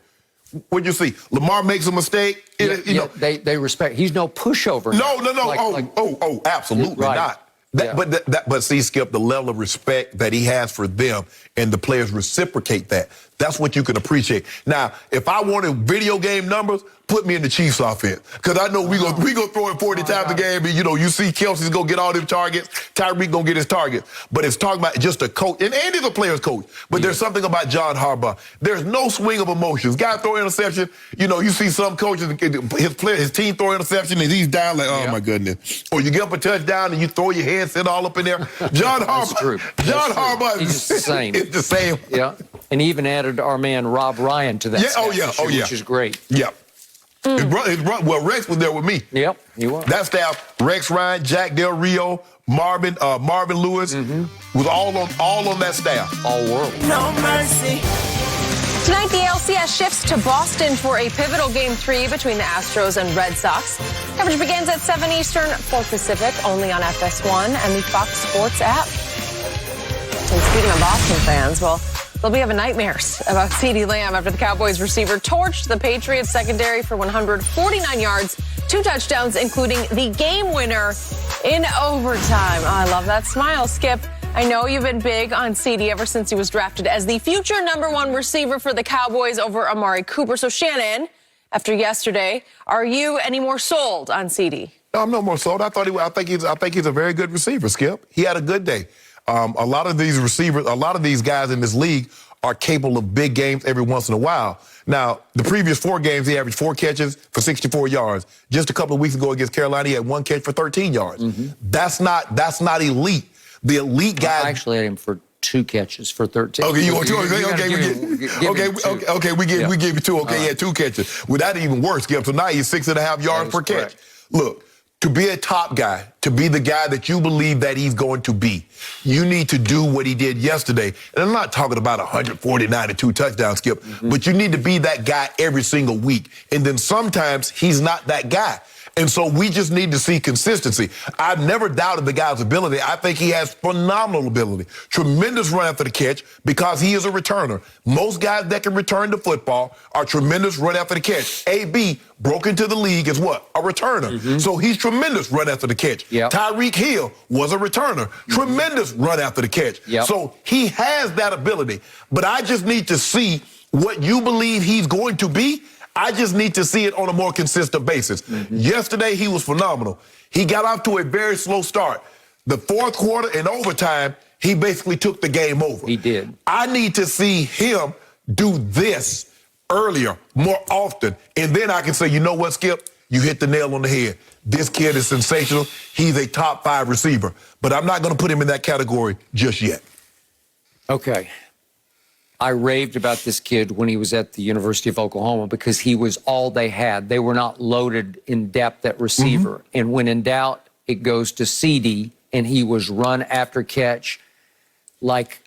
Speaker 3: What'd you see? Lamar makes a mistake.
Speaker 4: They respect. He's no pushover.
Speaker 3: No. Absolutely not. But see, Skip, the level of respect that he has for them and the players reciprocate that. That's what you can appreciate. Now, if I wanted video game numbers, put me in the Chiefs offense. Because I know we go throw it 40 times a game. And, you see Kelsey's going to get all them targets. Tyreek going to get his targets. But it's talking about just a coach. And Andy's a player's coach. But there's something about John Harbaugh. There's no swing of emotions. Guy throw interception. You see some coaches, his team throw interception and he's down like, oh, my goodness. Or you get up a touchdown and you throw your headset all up in there. John Harbaugh. John Harbaugh
Speaker 4: is the same.
Speaker 3: It's the same.
Speaker 4: Yeah. And he even added our man Rob Ryan to that staff, which is great.
Speaker 3: Yep. Well, Rex was there with me.
Speaker 4: Yep, he was.
Speaker 3: That staff, Rex Ryan, Jack Del Rio, Marvin Lewis, was all on that staff.
Speaker 4: All world.
Speaker 6: No mercy.
Speaker 2: Tonight, the LCS shifts to Boston for a pivotal Game 3 between the Astros and Red Sox. Coverage begins at 7 Eastern, 4 Pacific, only on FS1 and the Fox Sports app. And speaking of Boston fans, they'll be having nightmares about CeeDee Lamb after the Cowboys receiver torched the Patriots secondary for 149 yards, 2 touchdowns, including the game winner in overtime. Oh, I love that smile, Skip. I know you've been big on CeeDee ever since he was drafted as the future #1 receiver for the Cowboys over Amari Cooper. So, Shannon, after yesterday, are you any more sold on CeeDee?
Speaker 3: No, I'm no more sold. I think he's a very good receiver, Skip. He had a good day. A lot of these receivers, a lot of these guys in this league are capable of big games every once in a while. Now, the previous 4 games, he averaged 4 catches for 64 yards. Just a couple of weeks ago against Carolina, he had 1 catch for 13 yards. That's not elite. The elite guys.
Speaker 4: I actually had him for 2 catches for 13.
Speaker 3: Okay, you want 2? Okay, we give you 2. Okay, he had 2 catches. Well, that's even worse, Skip. So now he's 6.5 yards per catch. Look. To be a top guy, to be the guy that you believe that he's going to be, you need to do what he did yesterday. And I'm not talking about 149 and 2 touchdowns, Skip, but you need to be that guy every single week. And then sometimes he's not that guy. And so we just need to see consistency. I've never doubted the guy's ability. I think he has phenomenal ability. Tremendous run after the catch because he is a returner. Most guys that can return the football are tremendous run after the catch. AB broke into the league as what? A returner. So he's tremendous run after the catch. Tyreek Hill was a returner. Tremendous run after the catch. So he has that ability. But I just need to see what you believe he's going to be. I just need to see it on a more consistent basis. Yesterday, he was phenomenal. He got off to a very slow start. The fourth quarter and overtime, he basically took the game over.
Speaker 4: He did.
Speaker 3: I need to see him do this earlier, more often. And then I can say, you know what, Skip? You hit the nail on the head. This kid is sensational. He's a top 5 receiver. But I'm not going to put him in that category just yet.
Speaker 4: Okay. I raved about this kid when he was at the University of Oklahoma because he was all they had. They were not loaded in depth at receiver. And when in doubt, it goes to CeeDee, and he was run after catch like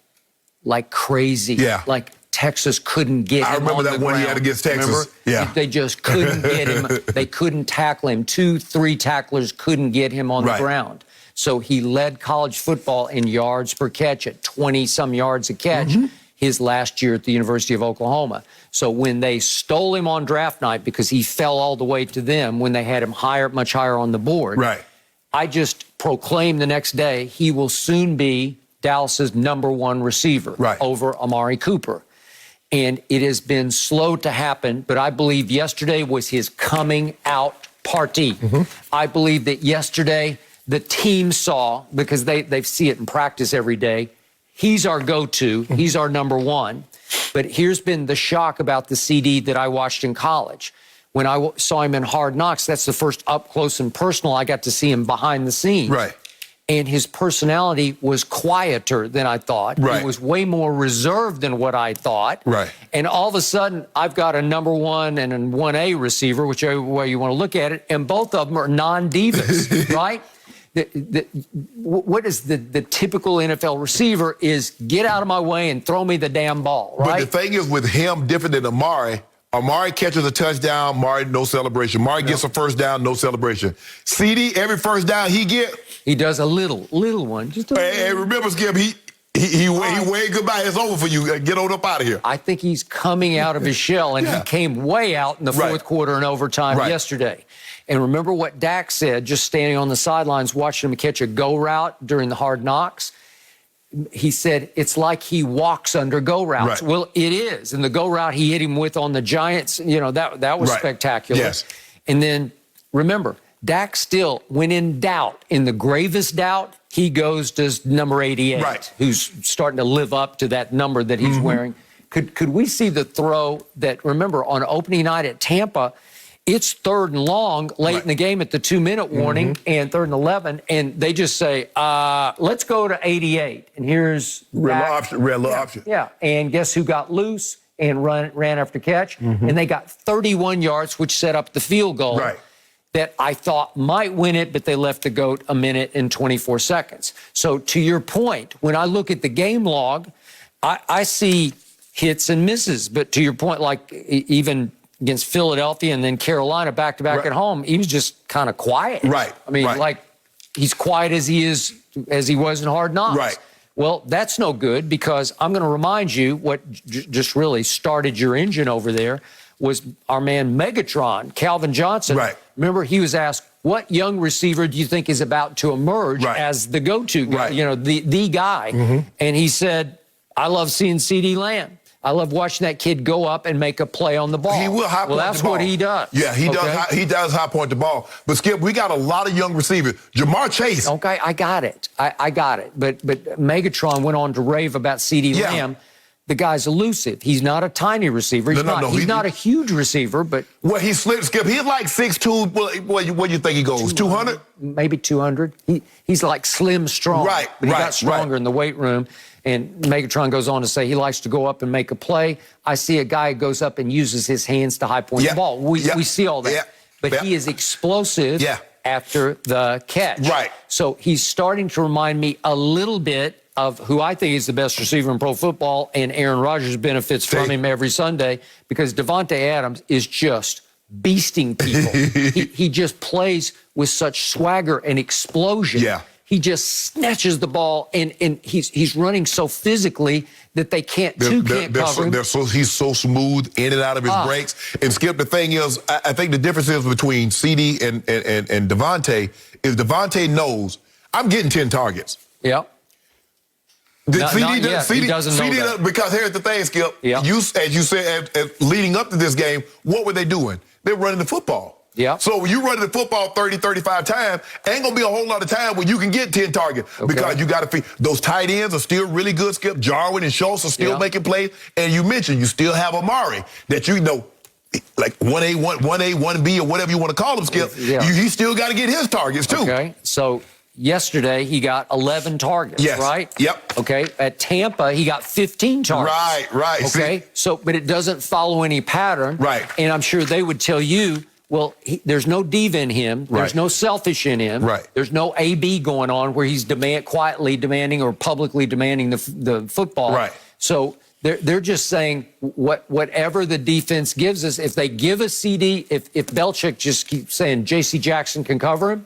Speaker 4: crazy. Like Texas couldn't get him.
Speaker 3: I remember that one he had against Texas.
Speaker 4: Remember? They just couldn't get him. They couldn't tackle him. 2-3 tacklers couldn't get him on the ground. So he led college football in yards per catch at 20-some yards a catch. His last year at the University of Oklahoma. So when they stole him on draft night because he fell all the way to them when they had him much higher on the board, I just proclaimed the next day he will soon be Dallas's #1 receiver over Amari Cooper. And it has been slow to happen, but I believe yesterday was his coming out party. I believe that yesterday the team saw, because they see it in practice every day, he's our go-to. He's our #1. But here's been the shock about the CeeDee that I watched in college. When I saw him in Hard Knocks, that's the first up close and personal I got to see him behind the scenes. And his personality was quieter than I thought. He was way more reserved than what I thought. And all of a sudden, I've got a #1 and a 1A receiver, whichever way you want to look at it, and both of them are non-divas, right? What is the typical NFL receiver is get out of my way and throw me the damn ball, right?
Speaker 3: But the thing is with him, different than Amari, Amari catches a touchdown, Amari, no celebration. Amari gets a first down, no celebration. CeeDee, every first down he
Speaker 4: does a little one. Just a little.
Speaker 3: And remember, Skip, he waved goodbye. It's over for you. Get on up out of here.
Speaker 4: I think he's coming out of his shell, and he came way out in the fourth quarter and overtime yesterday. And remember what Dak said, just standing on the sidelines watching him catch a go route during the Hard Knocks? He said, it's like he walks under go routes. Well, it is. And the go route he hit him with on the Giants, that was spectacular. And then, remember, Dak still, when in doubt, in the gravest doubt, he goes to number 88, who's starting to live up to that number that he's wearing. Could we see the throw that, remember, on opening night at Tampa, it's 3rd and long late in the game at the 2-minute warning and 3rd and 11, and they just say, let's go to 88. And here's
Speaker 3: red option.
Speaker 4: Yeah, and guess who got loose and ran after catch? And they got 31 yards, which set up the field goal that I thought might win it, but they left the GOAT 1 minute and 24 seconds. So to your point, when I look at the game log, I see hits and misses. But to your point, like even against Philadelphia and then Carolina back-to-back at home, he was just kind of quiet. I mean, like he's quiet as he was in Hard Knocks. Well, that's no good because I'm going to remind you what just really started your engine over there was our man Megatron, Calvin Johnson. Remember, he was asked, what young receiver do you think is about to emerge as the go-to guy, the guy? And he said, I love seeing CeeDee Lamb. I love watching that kid go up and make a play on the ball.
Speaker 3: He will high point the ball.
Speaker 4: Well, that's what he does.
Speaker 3: Yeah, he does. He does high point the ball. But Skip, we got a lot of young receivers. Jamar Chase.
Speaker 4: Okay, I got it. I got it. But Megatron went on to rave about CeeDee Lamb. The guy's elusive. He's not a tiny receiver. He's not a huge receiver, but
Speaker 3: well, he slipped. Skip. He's like 6'2". What do you think he goes? 200?
Speaker 4: Maybe 200. He's like slim strong. But he got stronger in the weight room. And Megatron goes on to say he likes to go up and make a play. I see a guy who goes up and uses his hands to high point the ball. We see all that. But he is explosive after the catch. So he's starting to remind me a little bit of who I think is the best receiver in pro football, and Aaron Rodgers benefits from him every Sunday because Devontae Adams is just beasting people. he just plays with such swagger and explosion.
Speaker 3: Yeah.
Speaker 4: He just snatches the ball, and he's running so physically that they can't cover him.
Speaker 3: He's so smooth in and out of his breaks. And Skip, the thing is, I think the difference is between CeeDee and Devontae is Devontae knows I'm getting 10 targets.
Speaker 4: Yep.
Speaker 3: CeeDee
Speaker 4: doesn't know that.
Speaker 3: Because here's the thing, Skip.
Speaker 4: Yep.
Speaker 3: As you said, leading up to this game, what were they doing? They're running the football.
Speaker 4: Yeah.
Speaker 3: So when you run the football 30, 35 times, ain't going to be a whole lot of time when you can get 10 targets because you got to feed. Those tight ends are still really good, Skip. Jarwin and Schultz are still making plays. And you mentioned you still have Amari that you know, like 1A, 1B, or whatever you want to call him, Skip.
Speaker 4: Yeah.
Speaker 3: He still got to get his targets, too.
Speaker 4: Okay. So yesterday he got 11 targets, right?
Speaker 3: Yep.
Speaker 4: Okay. At Tampa, he got 15 targets.
Speaker 3: Right.
Speaker 4: Okay.
Speaker 3: See?
Speaker 4: So, but it doesn't follow any pattern.
Speaker 3: Right.
Speaker 4: And I'm sure they would tell you, well, there's no diva in him. There's no selfish in him.
Speaker 3: Right.
Speaker 4: There's no AB going on where he's quietly demanding or publicly demanding the football.
Speaker 3: Right.
Speaker 4: So they're just saying whatever the defense gives us, if they give us CeeDee, if Belichick just keeps saying J.C. Jackson can cover him,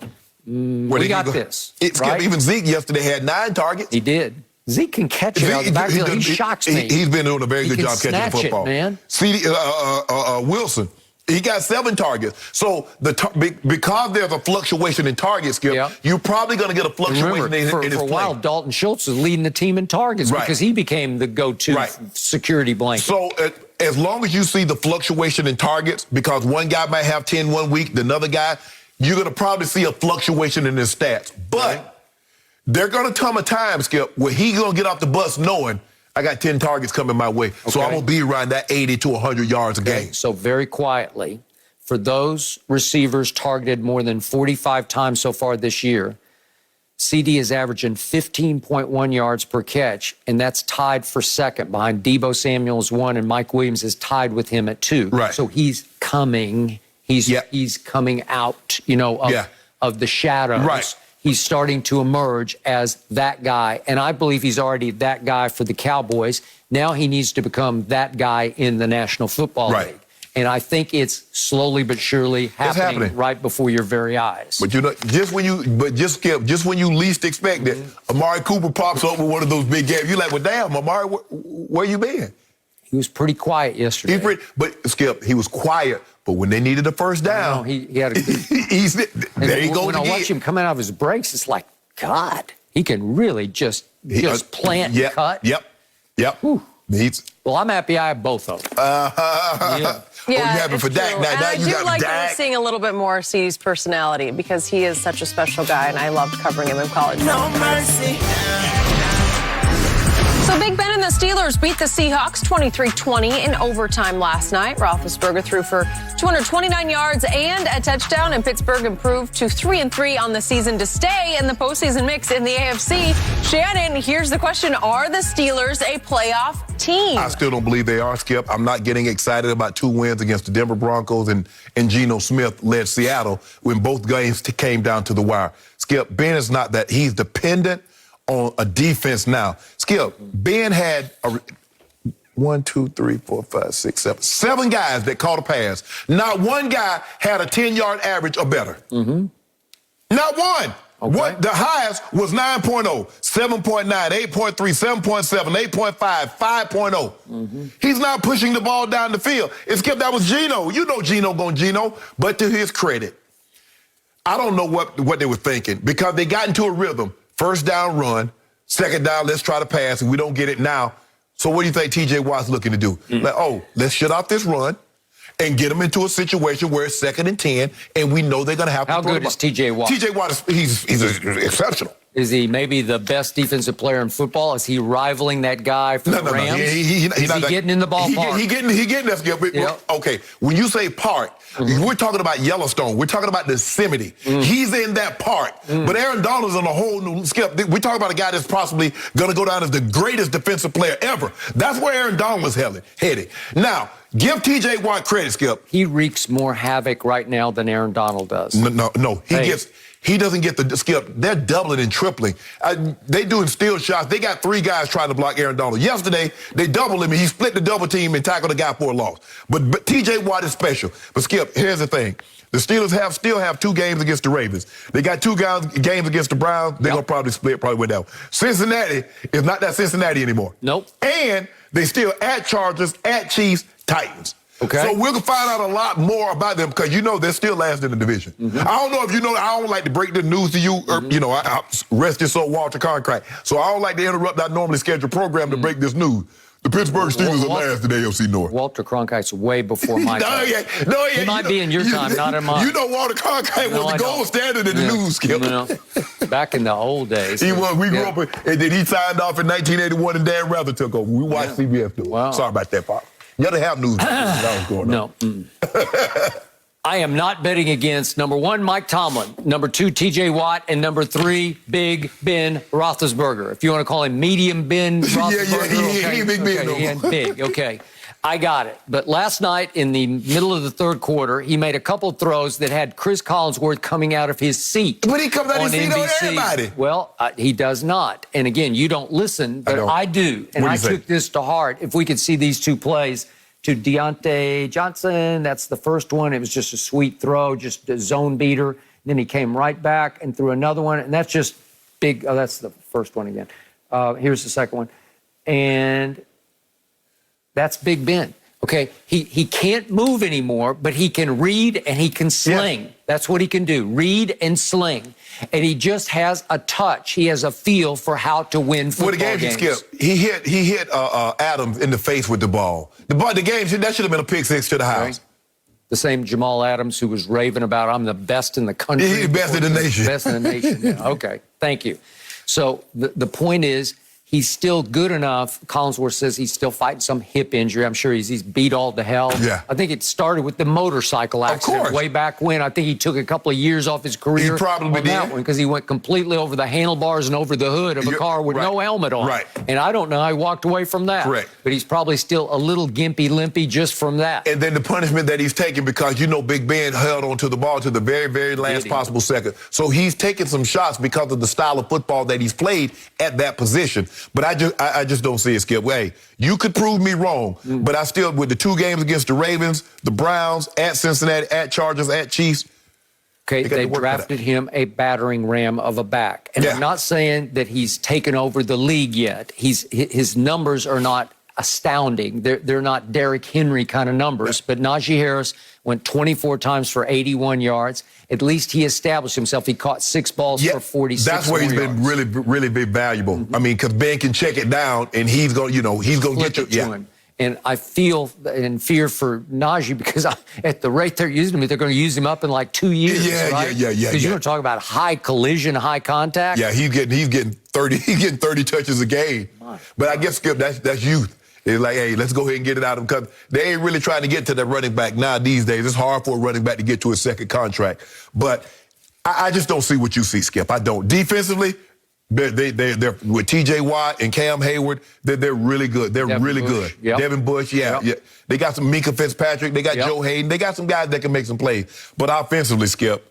Speaker 4: we got this. Right?
Speaker 3: Even Zeke yesterday had 9 targets.
Speaker 4: He did. Zeke can catch it out of the backfield. He shocks me.
Speaker 3: He's been doing a very good job catching the football.
Speaker 4: Man.
Speaker 3: CeeDee, Wilson, he got 7 targets. So because there's a fluctuation in targets, Skip, you're probably going to get a fluctuation in his play.
Speaker 4: For a while, Dalton Schultz was leading the team in targets because he became the go-to security blanket.
Speaker 3: So as long as you see the fluctuation in targets, because one guy might have 10 one week, the other guy, you're going to probably see a fluctuation in his stats. But there's going to come a time, Skip, where he's going to get off the bus knowing I got 10 targets coming my way. So I'm going to be around that 80 to 100 yards a game.
Speaker 4: So very quietly, for those receivers targeted more than 45 times so far this year, CeeDee is averaging 15.1 yards per catch, and that's tied for second behind Deebo Samuel's 1, and Mike Williams is tied with him at 2.
Speaker 3: Right.
Speaker 4: So he's coming. He's coming out, of the shadows.
Speaker 3: Right.
Speaker 4: He's starting to emerge as that guy, and I believe he's already that guy for the Cowboys. Now he needs to become that guy in the National Football League. And I think it's slowly but surely happening right before your very eyes.
Speaker 3: But just when you least expect it, Amari Cooper pops up with one of those big games. You're like, well, damn, Amari, where you been?
Speaker 4: He was pretty quiet yesterday.
Speaker 3: But Skip, he was quiet. But when they needed a first down,
Speaker 4: he had a good...
Speaker 3: there you go.
Speaker 4: When I watch him coming out of his breaks, it's like, God, he can really just plant and cut.
Speaker 3: Yep.
Speaker 4: Well, I'm happy I have both of them.
Speaker 2: You're
Speaker 3: happy for Dak.
Speaker 2: Now
Speaker 3: you got
Speaker 2: like
Speaker 3: Dak.
Speaker 2: seeing a little bit more of CeeDee's personality because he is such a special guy, and I loved covering him in college.
Speaker 6: No mercy.
Speaker 2: So Big Ben and the Steelers beat the Seahawks 23-20 in overtime last night. Roethlisberger threw for 229 yards and a touchdown, and Pittsburgh improved to 3-3 on the season to stay in the postseason mix in the AFC. Shannon, here's the question. Are the Steelers a playoff team?
Speaker 3: I still don't believe they are, Skip. I'm not getting excited about 2 wins against the Denver Broncos and Geno Smith led Seattle when both games came down to the wire. Skip, Ben is not that. He's dependent on a defense now. Skip, Ben had 7 guys that caught a pass. Not one guy had a 10-yard average or better. Not one.
Speaker 4: Okay.
Speaker 3: The highest was 9.0, 7.9, 8.3, 7.7, 8.5, 5.0. He's not pushing the ball down the field. Skip, that was Geno. You know Geno going Geno. But to his credit, I don't know what they were thinking because they got into a rhythm. First down, run. Second down, let's try to pass, and we don't get it now. So what do you think T.J. Watt's looking to do? Let's shut off this run and get them into a situation where it's 2nd and 10, and we know they're going to have to
Speaker 4: How good is T.J. Watt?
Speaker 3: T.J. Watt, he's exceptional.
Speaker 4: Is he maybe the best defensive player in football? Is he rivaling that guy for the Rams?
Speaker 3: He's
Speaker 4: not getting in the ballpark?
Speaker 3: He getting that skill. Okay, when you say park, we're talking about Yellowstone. We're talking about Yosemite. He's in that park. But Aaron Donald's on a whole new Skip. We're talking about a guy that's possibly going to go down as the greatest defensive player ever. That's where Aaron Donald was headed. Now, Give T.J. Watt credit, Skip.
Speaker 4: He wreaks more havoc right now than Aaron Donald does.
Speaker 3: No. He doesn't get the Skip. They're doubling and tripling. They doing steal shots. They got 3 guys trying to block Aaron Donald. Yesterday, they doubled him, and he split the double team and tackled the guy for a loss. But T.J. Watt is special. But, Skip, here's the thing. The Steelers still have 2 games against the Ravens. They got 2 games against the Browns. They're going to probably split, probably win down. Cincinnati is not that Cincinnati anymore.
Speaker 4: Nope.
Speaker 3: And they still at Chargers, at Chiefs, Titans.
Speaker 4: Okay.
Speaker 3: So we're going to find out a lot more about them because, they're still last in the division. I don't know if you know, I don't like to break the news to you, or, I rest your soul, Walter Cronkite. So I don't like to interrupt our normally scheduled program to break this news. The Pittsburgh Steelers are last in the AFC North.
Speaker 4: Walter Cronkite's way before my time. He might be in your time, not in mine.
Speaker 3: Walter Cronkite was the gold standard in the news, Skip.
Speaker 4: Back in the old days.
Speaker 3: He was. We grew up, and then he signed off in 1981, and Dan Rather took over. We watched CBS do it. Wow. Sorry about that, Pop. You had to have news. That was going on.
Speaker 4: No. I am not betting against number 1, Mike Tomlin, number 2, T.J. Watt, and number 3, Big Ben Roethlisberger. If you want to call him Medium Ben Roethlisberger.
Speaker 3: He Big Ben.
Speaker 4: Okay, big, okay. I got it. But last night, in the middle of the third quarter, he made a couple of throws that had Chris Collinsworth coming out of his seat.
Speaker 3: But he comes out of his seat on everybody.
Speaker 4: Well, he does not. And again, you don't listen, but I do. And I took this to heart. If we could see these 2 plays to Deontay Johnson, that's the first one. It was just a sweet throw, just a zone beater. And then he came right back and threw another one. And that's just big. Oh, that's the first one again. Here's the second one. And that's Big Ben. Okay, he can't move anymore, but he can read and he can sling. Yeah. That's what he can do, read and sling. And he just has a touch. He has a feel for how to win football games.
Speaker 3: Skip, he hit Adams in the face with the ball. The game, that should have been a pick 6 to the house.
Speaker 4: Right. The same Jamal Adams who was raving about, I'm the best in the country.
Speaker 3: He's the best in the nation.
Speaker 4: Best in the nation. Yeah. Okay, thank you. So the point is, he's still good enough. Collinsworth says he's still fighting some hip injury. I'm sure he's beat all to hell.
Speaker 3: Yeah.
Speaker 4: I think it started with the motorcycle accident way back when. I think he took a couple of years off his career.
Speaker 3: He probably did.
Speaker 4: That one because he went completely over the handlebars and over the hood of a car with no helmet on.
Speaker 3: Right.
Speaker 4: And I don't know how he walked away from that.
Speaker 3: Correct.
Speaker 4: But he's probably still a little limpy just from that.
Speaker 3: And then the punishment that he's taking because, Big Ben held on to the ball to the very, very last possible second. So he's taking some shots because of the style of football that he's played at that position. But I just don't see it, Skip. Hey, you could prove me wrong, but I still, with the 2 games against the Ravens, the Browns, at Cincinnati, at Chargers, at Chiefs.
Speaker 4: Okay, they drafted him a battering ram of a back. And I'm not saying that he's taken over the league yet. His numbers are not astounding. They're not Derrick Henry kind of numbers, but Najee Harris went 24 times for 81 yards. At least he established himself. He caught 6 balls for 46
Speaker 3: That's where he's been really, really big valuable. I mean, because Ben can check it down, and he's going to get you.
Speaker 4: Yeah. And I feel in fear for Najee because at the rate they're using him, they're going to use him up in like 2 years.
Speaker 3: Yeah.
Speaker 4: Because you're going to talk about high collision, high contact.
Speaker 3: Yeah, he's getting 30. He's getting 30 touches a game. But I guess, Skip, that's youth. It's like, hey, let's go ahead and get it out of them because they ain't really trying to get to that running back now these days. It's hard for a running back to get to a second contract. But I just don't see what you see, Skip. I don't. Defensively, they're with T.J. Watt and Cam Hayward, they're really good. They're really good.
Speaker 4: Yep.
Speaker 3: Devin Bush, yeah. They got some Minka Fitzpatrick. They got Joe Hayden. They got some guys that can make some plays. But offensively, Skip,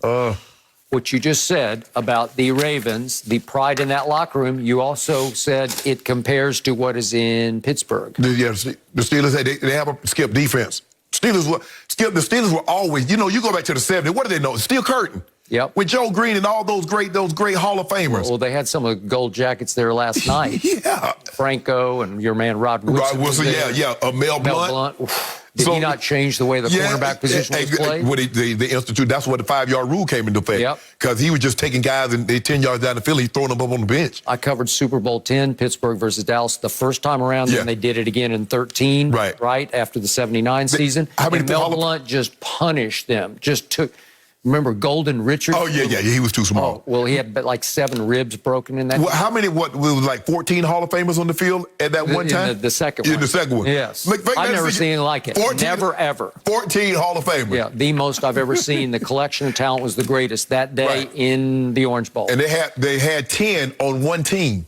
Speaker 4: what you just said about the Ravens, the pride in that locker room, you also said it compares to what is in Pittsburgh.
Speaker 3: The Steelers, they have a Skip defense. The Steelers were always, you go back to the 70s, what do they know? Steel curtain.
Speaker 4: Yep.
Speaker 3: With Joe Green and all those great Hall of Famers.
Speaker 4: Well, they had some of the gold jackets there last night.
Speaker 3: Yeah.
Speaker 4: Franco and your man Rod Woodson.
Speaker 3: Rod Woodson, Mel Blount.
Speaker 4: Did he not change the way the cornerback position was played?
Speaker 3: The Institute, that's where the 5-yard rule came into effect.
Speaker 4: Yep.
Speaker 3: Because he was just taking guys and 10 yards down the field, he's throwing them up on the bench.
Speaker 4: I covered Super Bowl 10, Pittsburgh versus Dallas, the first time around, then they did it again in 13, right after the 79 season. And Mel Blount just punished them, Remember Golden Richard?
Speaker 3: Oh, yeah, he was too small.
Speaker 4: Oh, well, he had like 7 ribs broken in that.
Speaker 3: Well, how many, was like 14 Hall of Famers on the field at that one time?
Speaker 4: The second one.
Speaker 3: In the second one.
Speaker 4: Yes. I've never seen anything like it. 14, never, ever.
Speaker 3: 14 Hall of Famers.
Speaker 4: Yeah, the most I've ever seen. The collection of talent was the greatest that day in the Orange Bowl.
Speaker 3: And they had 10 on one team.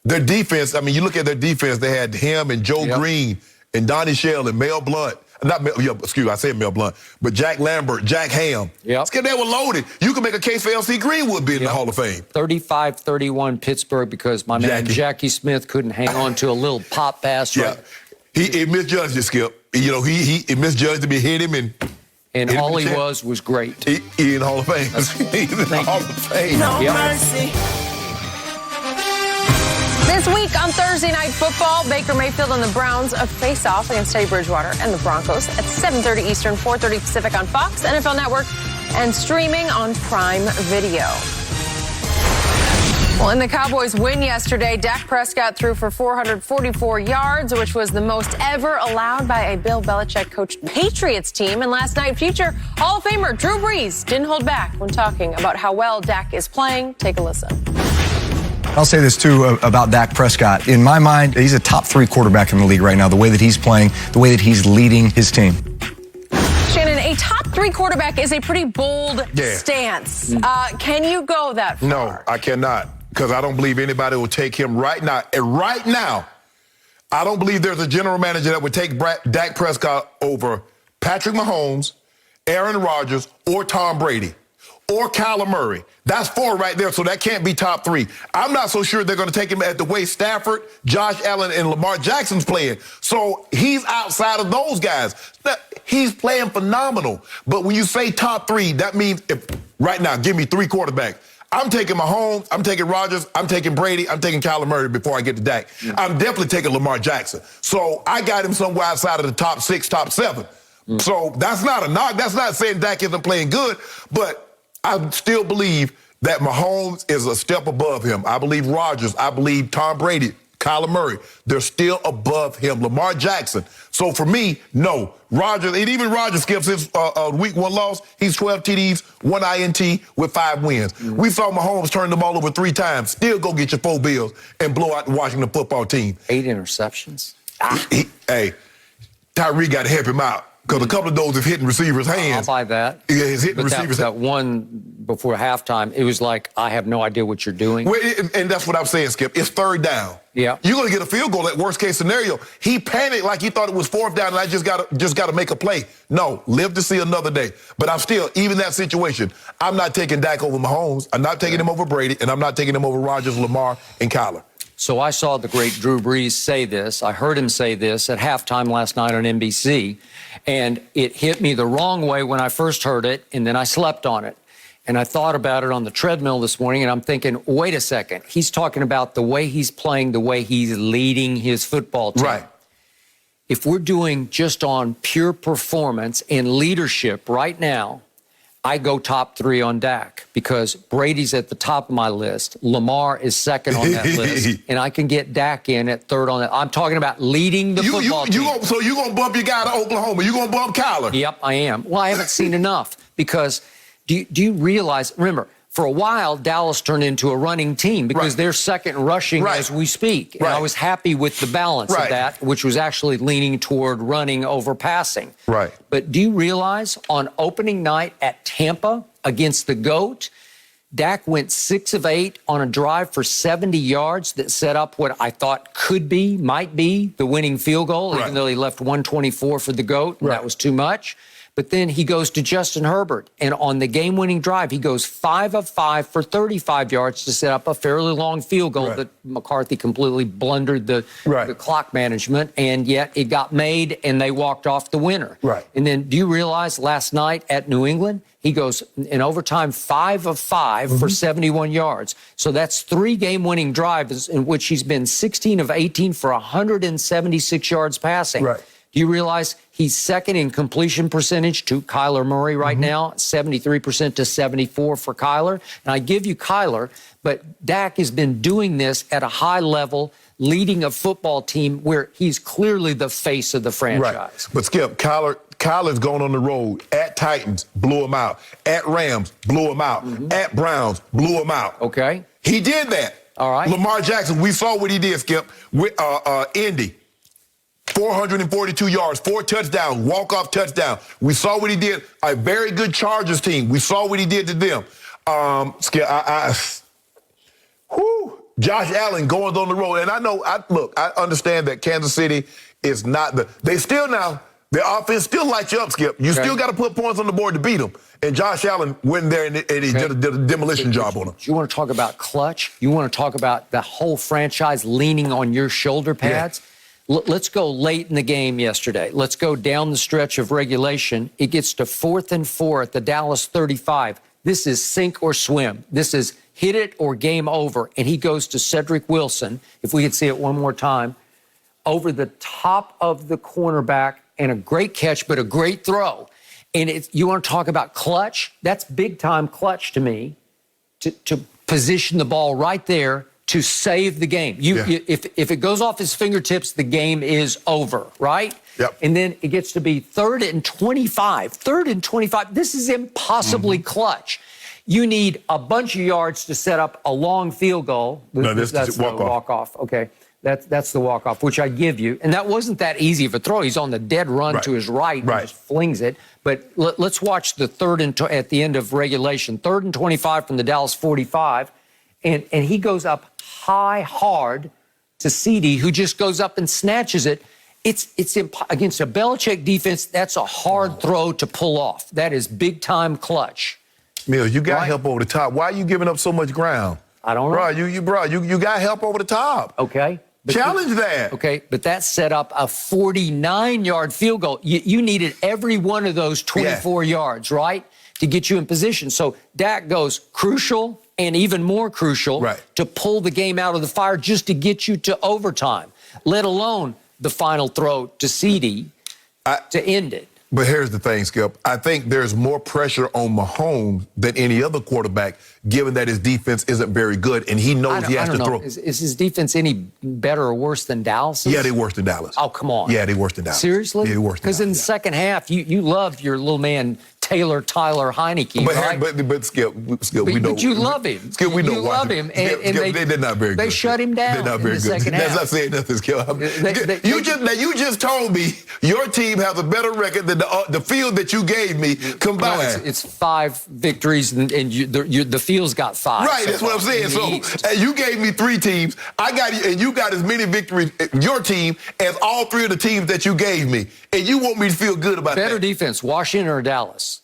Speaker 3: Their defense, I mean, you look at their defense, they had him and Joe Green and Donnie Shell and Mel Blount, I said Mel Blount, but Jack Lambert, Jack Ham.
Speaker 4: Yep.
Speaker 3: They were loaded. You can make a case for L.C. Greenwood being in the Hall of Fame.
Speaker 4: 35-31 Pittsburgh because my man Jackie Smith couldn't hang on to a little pop pass.
Speaker 3: Yeah.
Speaker 4: Right.
Speaker 3: He misjudged it, Skip. He misjudged him. He hit him
Speaker 4: and all he was great.
Speaker 3: He in the Hall of Fame. He's in the Hall of Fame.
Speaker 6: No mercy.
Speaker 2: This week on Thursday Night Football, Baker Mayfield and the Browns face off against Teddy Bridgewater and the Broncos at 7:30 Eastern, 4:30 Pacific on Fox, NFL Network, and streaming on Prime Video. Well, in the Cowboys' win yesterday, Dak Prescott threw for 444 yards, which was the most ever allowed by a Bill Belichick-coached Patriots team. And last night, future Hall of Famer Drew Brees didn't hold back when talking about how well Dak is playing. Take a listen.
Speaker 7: I'll say this, too, about Dak Prescott. In my mind, he's a top 3 quarterback in the league right now, the way that he's playing, the way that he's leading his team.
Speaker 2: Shannon, a top 3 quarterback is a pretty bold stance. Can you go that far?
Speaker 3: No, I cannot, because I don't believe anybody will take him right now. And right now, I don't believe there's a general manager that would take Dak Prescott over Patrick Mahomes, Aaron Rodgers, or Tom Brady, or Kyler Murray. That's 4 right there, so that can't be top 3. I'm not so sure they're going to take him at the way Stafford, Josh Allen, and Lamar Jackson's playing. So he's outside of those guys. He's playing phenomenal. But when you say top 3, that means right now, give me 3 quarterbacks. I'm taking Mahomes, I'm taking Rodgers, I'm taking Brady, I'm taking Kyler Murray before I get to Dak. I'm definitely taking Lamar Jackson. So I got him somewhere outside of the top 6, top 7. So that's not a knock. That's not saying Dak isn't playing good, but I still believe that Mahomes is a step above him. I believe Rodgers. I believe Tom Brady, Kyler Murray. They're still above him. Lamar Jackson. So for me, no. Rodgers, and even Rodgers skips his week 1 loss. He's 12 TDs, 1 INT with 5 wins. We saw Mahomes turn the ball over 3 times. Still go get your 4 bills and blow out the Washington football team.
Speaker 4: 8 interceptions.
Speaker 3: Hey, Tyree got to help him out. Because a couple of those have hit in receivers' hands.
Speaker 4: I'll buy that.
Speaker 3: Yeah, it's hitting receivers' hands.
Speaker 4: That one before halftime, it was like, I have no idea what you're doing.
Speaker 3: Well, and that's what I'm saying, Skip. It's 3rd down.
Speaker 4: Yeah.
Speaker 3: You're going to get a field goal at worst case scenario. He panicked like he thought it was 4th down and I just got to make a play. No, live to see another day. But I'm still, even that situation, I'm not taking Dak over Mahomes. I'm not taking him over Brady, and I'm not taking him over Rodgers, Lamar, and Kyler.
Speaker 4: So I saw the great Drew Brees say this. I heard him say this at halftime last night on NBC, and it hit me the wrong way when I first heard it, and then I slept on it. And I thought about it on the treadmill this morning, and I'm thinking, wait a second. He's talking about the way he's playing, the way he's leading his football team.
Speaker 3: Right.
Speaker 4: If we're doing just on pure performance and leadership right now, I go top 3 on Dak because Brady's at the top of my list. Lamar is 2nd on that list. And I can get Dak in at 3rd on that. I'm talking about leading the football team.
Speaker 3: So you're going to bump your guy to Oklahoma. You're going to bump Kyler.
Speaker 4: Yep, I am. Well, I haven't seen enough because do you realize, remember, for a while, Dallas turned into a running team because they're 2nd rushing as we speak. And I was happy with the balance of that, which was actually leaning toward running over passing.
Speaker 3: Right.
Speaker 4: But do you realize on opening night at Tampa against the GOAT, Dak went 6 of 8 on a drive for 70 yards that set up what I thought might be the winning field goal, even though he left 124 for the GOAT, and that was too much. But then he goes to Justin Herbert, and on the game-winning drive, he goes 5 of 5 for 35 yards to set up a fairly long field goal that McCarthy completely blundered the clock management, and yet it got made, and they walked off the winner. And then do you realize last night at New England, he goes in overtime 5 of 5 for 71 yards. So that's 3 game-winning drives in which he's been 16 of 18 for 176 yards passing. Do you realize he's 2nd in completion percentage to Kyler Murray right now, 73% to 74 for Kyler? And I give you Kyler, but Dak has been doing this at a high level, leading a football team where he's clearly the face of the franchise.
Speaker 3: But Skip, Kyler's going on the road at Titans, blew him out. At Rams, blew him out. At Browns, blew him out.
Speaker 4: Okay.
Speaker 3: He did that.
Speaker 4: All right.
Speaker 3: Lamar Jackson, we saw what he did, Skip, with Indy. 442 yards, 4 touchdowns, walk-off touchdown. We saw what he did. A very good Chargers team. We saw what he did to them. Josh Allen going on the road. And I know, I understand that Kansas City It's not their offense still lights you up, Skip. You still got to put points on the board to beat them. And Josh Allen went there and he did a demolition job on them.
Speaker 4: You want to talk about clutch? You want to talk about the whole franchise leaning on your shoulder pads? Yeah. Let's go late in the game yesterday. Let's go down the stretch of regulation. It gets to 4th and 4 at the Dallas 35. This is sink or swim. This is hit it or game over. And he goes to Cedric Wilson, if we could see it one more time, over the top of the cornerback, and a great catch, but a great throw. And you want to talk about clutch? That's big-time clutch to me, to position the ball right there to save the game. If it goes off his fingertips, the game is over, right?
Speaker 3: Yep.
Speaker 4: And then it gets to be 3rd and 25. 3rd and 25. This is impossibly clutch. You need a bunch of yards to set up a long field goal.
Speaker 3: That's
Speaker 4: the walk-off. Okay. That's the walk-off, which I give you. And that wasn't that easy of a throw. He's on the dead run to his right and just flings it. But let's watch the at the end of regulation. 3rd and 25 from the Dallas 45. And he goes up hard to CeeDee, who just goes up and snatches it. It's against a Belichick defense, that's a hard throw to pull off. That is big-time clutch.
Speaker 3: Mills, you got help over the top. Why are you giving up so much ground?
Speaker 4: I don't know.
Speaker 3: Bro, you got help over the top.
Speaker 4: Okay.
Speaker 3: Challenge that.
Speaker 4: Okay, but that set up a 49-yard field goal. You needed every one of those 24 yards, right, to get you in position. So Dak goes crucial and even more crucial to pull the game out of the fire just to get you to overtime, let alone the final throw to CeeDee to end it.
Speaker 3: But here's the thing, Skip. I think there's more pressure on Mahomes than any other quarterback, given that his defense isn't very good, and he knows he has to throw.
Speaker 4: Is his defense any better or worse than Dallas's?
Speaker 3: Yeah, they're worse than Dallas.
Speaker 4: Oh, come on.
Speaker 3: Yeah, they're worse than Dallas.
Speaker 4: Seriously?
Speaker 3: Yeah, they're worse than Dallas.
Speaker 4: Because in the second half, you loved your little man Tyler Heineke, right?
Speaker 3: But Skip, we know.
Speaker 4: But you love him.
Speaker 3: Skip, we know.
Speaker 4: You love him. And
Speaker 3: they're not very good.
Speaker 4: They shut him down.
Speaker 3: They're not very
Speaker 4: in the
Speaker 3: good.
Speaker 4: second half.
Speaker 3: That's not saying nothing, Skip. You just told me your team has a better record than the field that you gave me combined.
Speaker 4: No, it's 5 victories, and the field's got 5.
Speaker 3: Right, that's what I'm saying. So you gave me 3 teams. And you got as many victories, your team, as all 3 of the teams that you gave me. And you want me to feel good about that.
Speaker 4: Better defense, Washington or Dallas?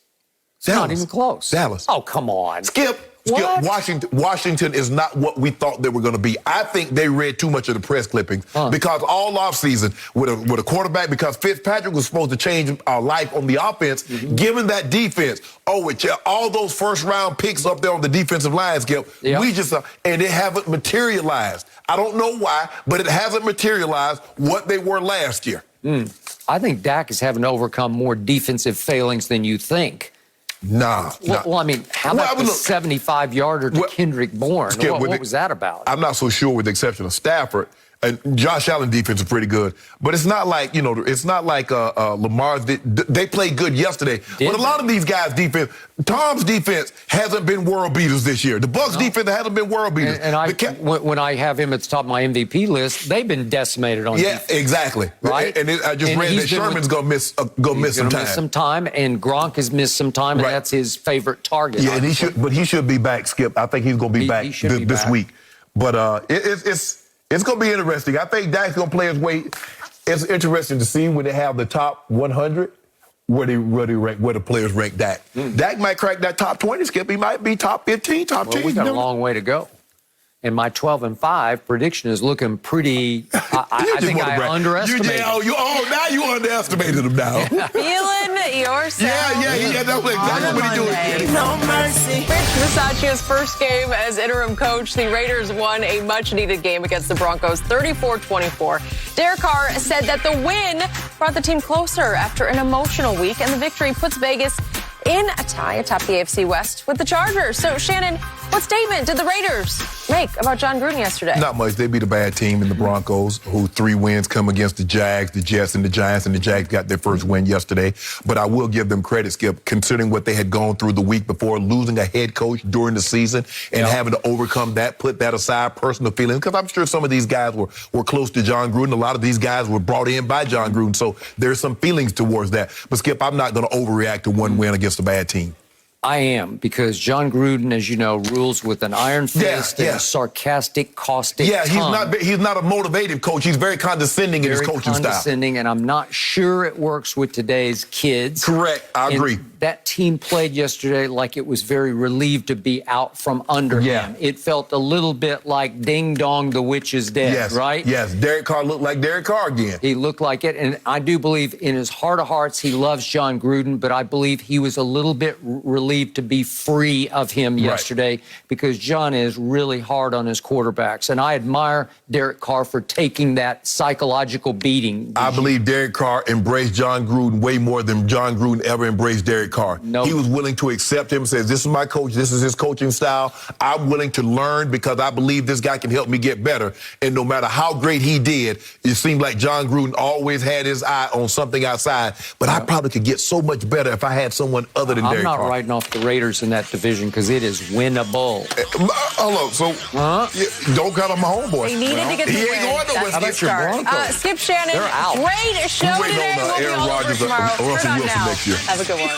Speaker 4: It's not even close.
Speaker 3: Dallas.
Speaker 4: Oh, come on.
Speaker 3: Skip, Washington is not what we thought they were going to be. I think they read too much of the press clippings because all offseason with a quarterback, because Fitzpatrick was supposed to change our life on the offense, given that defense. With all those first-round picks up there on the defensive line, Skip, and it haven't materialized. I don't know why, but it hasn't materialized what they were last year.
Speaker 4: I think Dak is having to overcome more defensive failings than you think.
Speaker 3: Nah.
Speaker 4: Well, I mean, how about the 75-yarder to Kendrick Bourne? What was that about?
Speaker 3: I'm not so sure, with the exception of Stafford. And Josh Allen defense is pretty good, but it's not like Lamar's. They played good yesterday, but a lot of these guys' defense, Tom's defense hasn't been world beaters this year. The Bucs defense hasn't been world beaters.
Speaker 4: And when I have him at the top of my MVP list, they've been decimated on defense.
Speaker 3: Yeah, exactly.
Speaker 4: Right.
Speaker 3: And I just read that Sherman's gonna miss some time.
Speaker 4: And Gronk has missed some time, and that's his favorite target.
Speaker 3: Yeah, and he should be back, Skip. I think he's gonna be back this week. But it's going to be interesting. I think Dak's going to play his weight. It's interesting to see when they have the top 100, where the players rank Dak. Dak might crack that top 20, Skip. He might be top 15, top 10.
Speaker 4: We've got a long way to go. And my 12-5 prediction is looking pretty. I think I underestimated.
Speaker 3: Now you underestimated him now.
Speaker 2: Feeling yourself.
Speaker 3: Yeah. That's exactly what he's doing.
Speaker 2: No mercy. Rich Bisaccia's first game as interim coach. The Raiders won a much-needed game against the Broncos, 34-24. Derek Carr said that the win brought the team closer after an emotional week, and the victory puts Vegas in a tie atop the AFC West with the Chargers. So, Shannon, what statement did the Raiders make about John Gruden yesterday?
Speaker 3: Not much. They beat a bad team in the Broncos, who 3 wins come against the Jags, the Jets, and the Giants, and the Jags got their first win yesterday. But I will give them credit, Skip, considering what they had gone through the week before, losing a head coach during the season and having to overcome that, put that aside, personal feelings, because I'm sure some of these guys were close to John Gruden. A lot of these guys were brought in by John Gruden, so there's some feelings towards that. But, Skip, I'm not going to overreact to one win against a bad team.
Speaker 4: I am, because John Gruden, as you know, rules with an iron fist and a sarcastic, caustic tongue.
Speaker 3: He's not a motivative coach. He's very condescending in his coaching style.
Speaker 4: Very condescending, and I'm not sure it works with today's kids.
Speaker 3: Correct. I agree.
Speaker 4: That team played yesterday like it was very relieved to be out from under him. It felt a little bit like Ding Dong, the witch is dead, right?
Speaker 3: Yes. Derek Carr looked like Derek Carr again.
Speaker 4: He looked like it, and I do believe in his heart of hearts he loves John Gruden, but I believe he was a little bit relieved to be free of him yesterday, because John is really hard on his quarterbacks, and I admire Derek Carr for taking that psychological beating.
Speaker 3: I believe Derek Carr embraced John Gruden way more than John Gruden ever embraced Derek Carr. He was willing to accept him, says, this is my coach, this is his coaching style. I'm willing to learn because I believe this guy can help me get better. And no matter how great he did, it seemed like John Gruden always had his eye on something outside. But I probably could get so much better if I had someone other than Derek Carr.
Speaker 4: I'm not writing off the Raiders in that division because it is winnable.
Speaker 3: Hello, so don't count on my homeboy.
Speaker 2: They needed to get the win.
Speaker 3: He ain't going nowhere.
Speaker 4: How about your Broncos?
Speaker 2: Skip Shannon, great show today. We'll be all over tomorrow.
Speaker 3: Aaron Rodgers or Russell Wilson next year.
Speaker 2: Have a good one.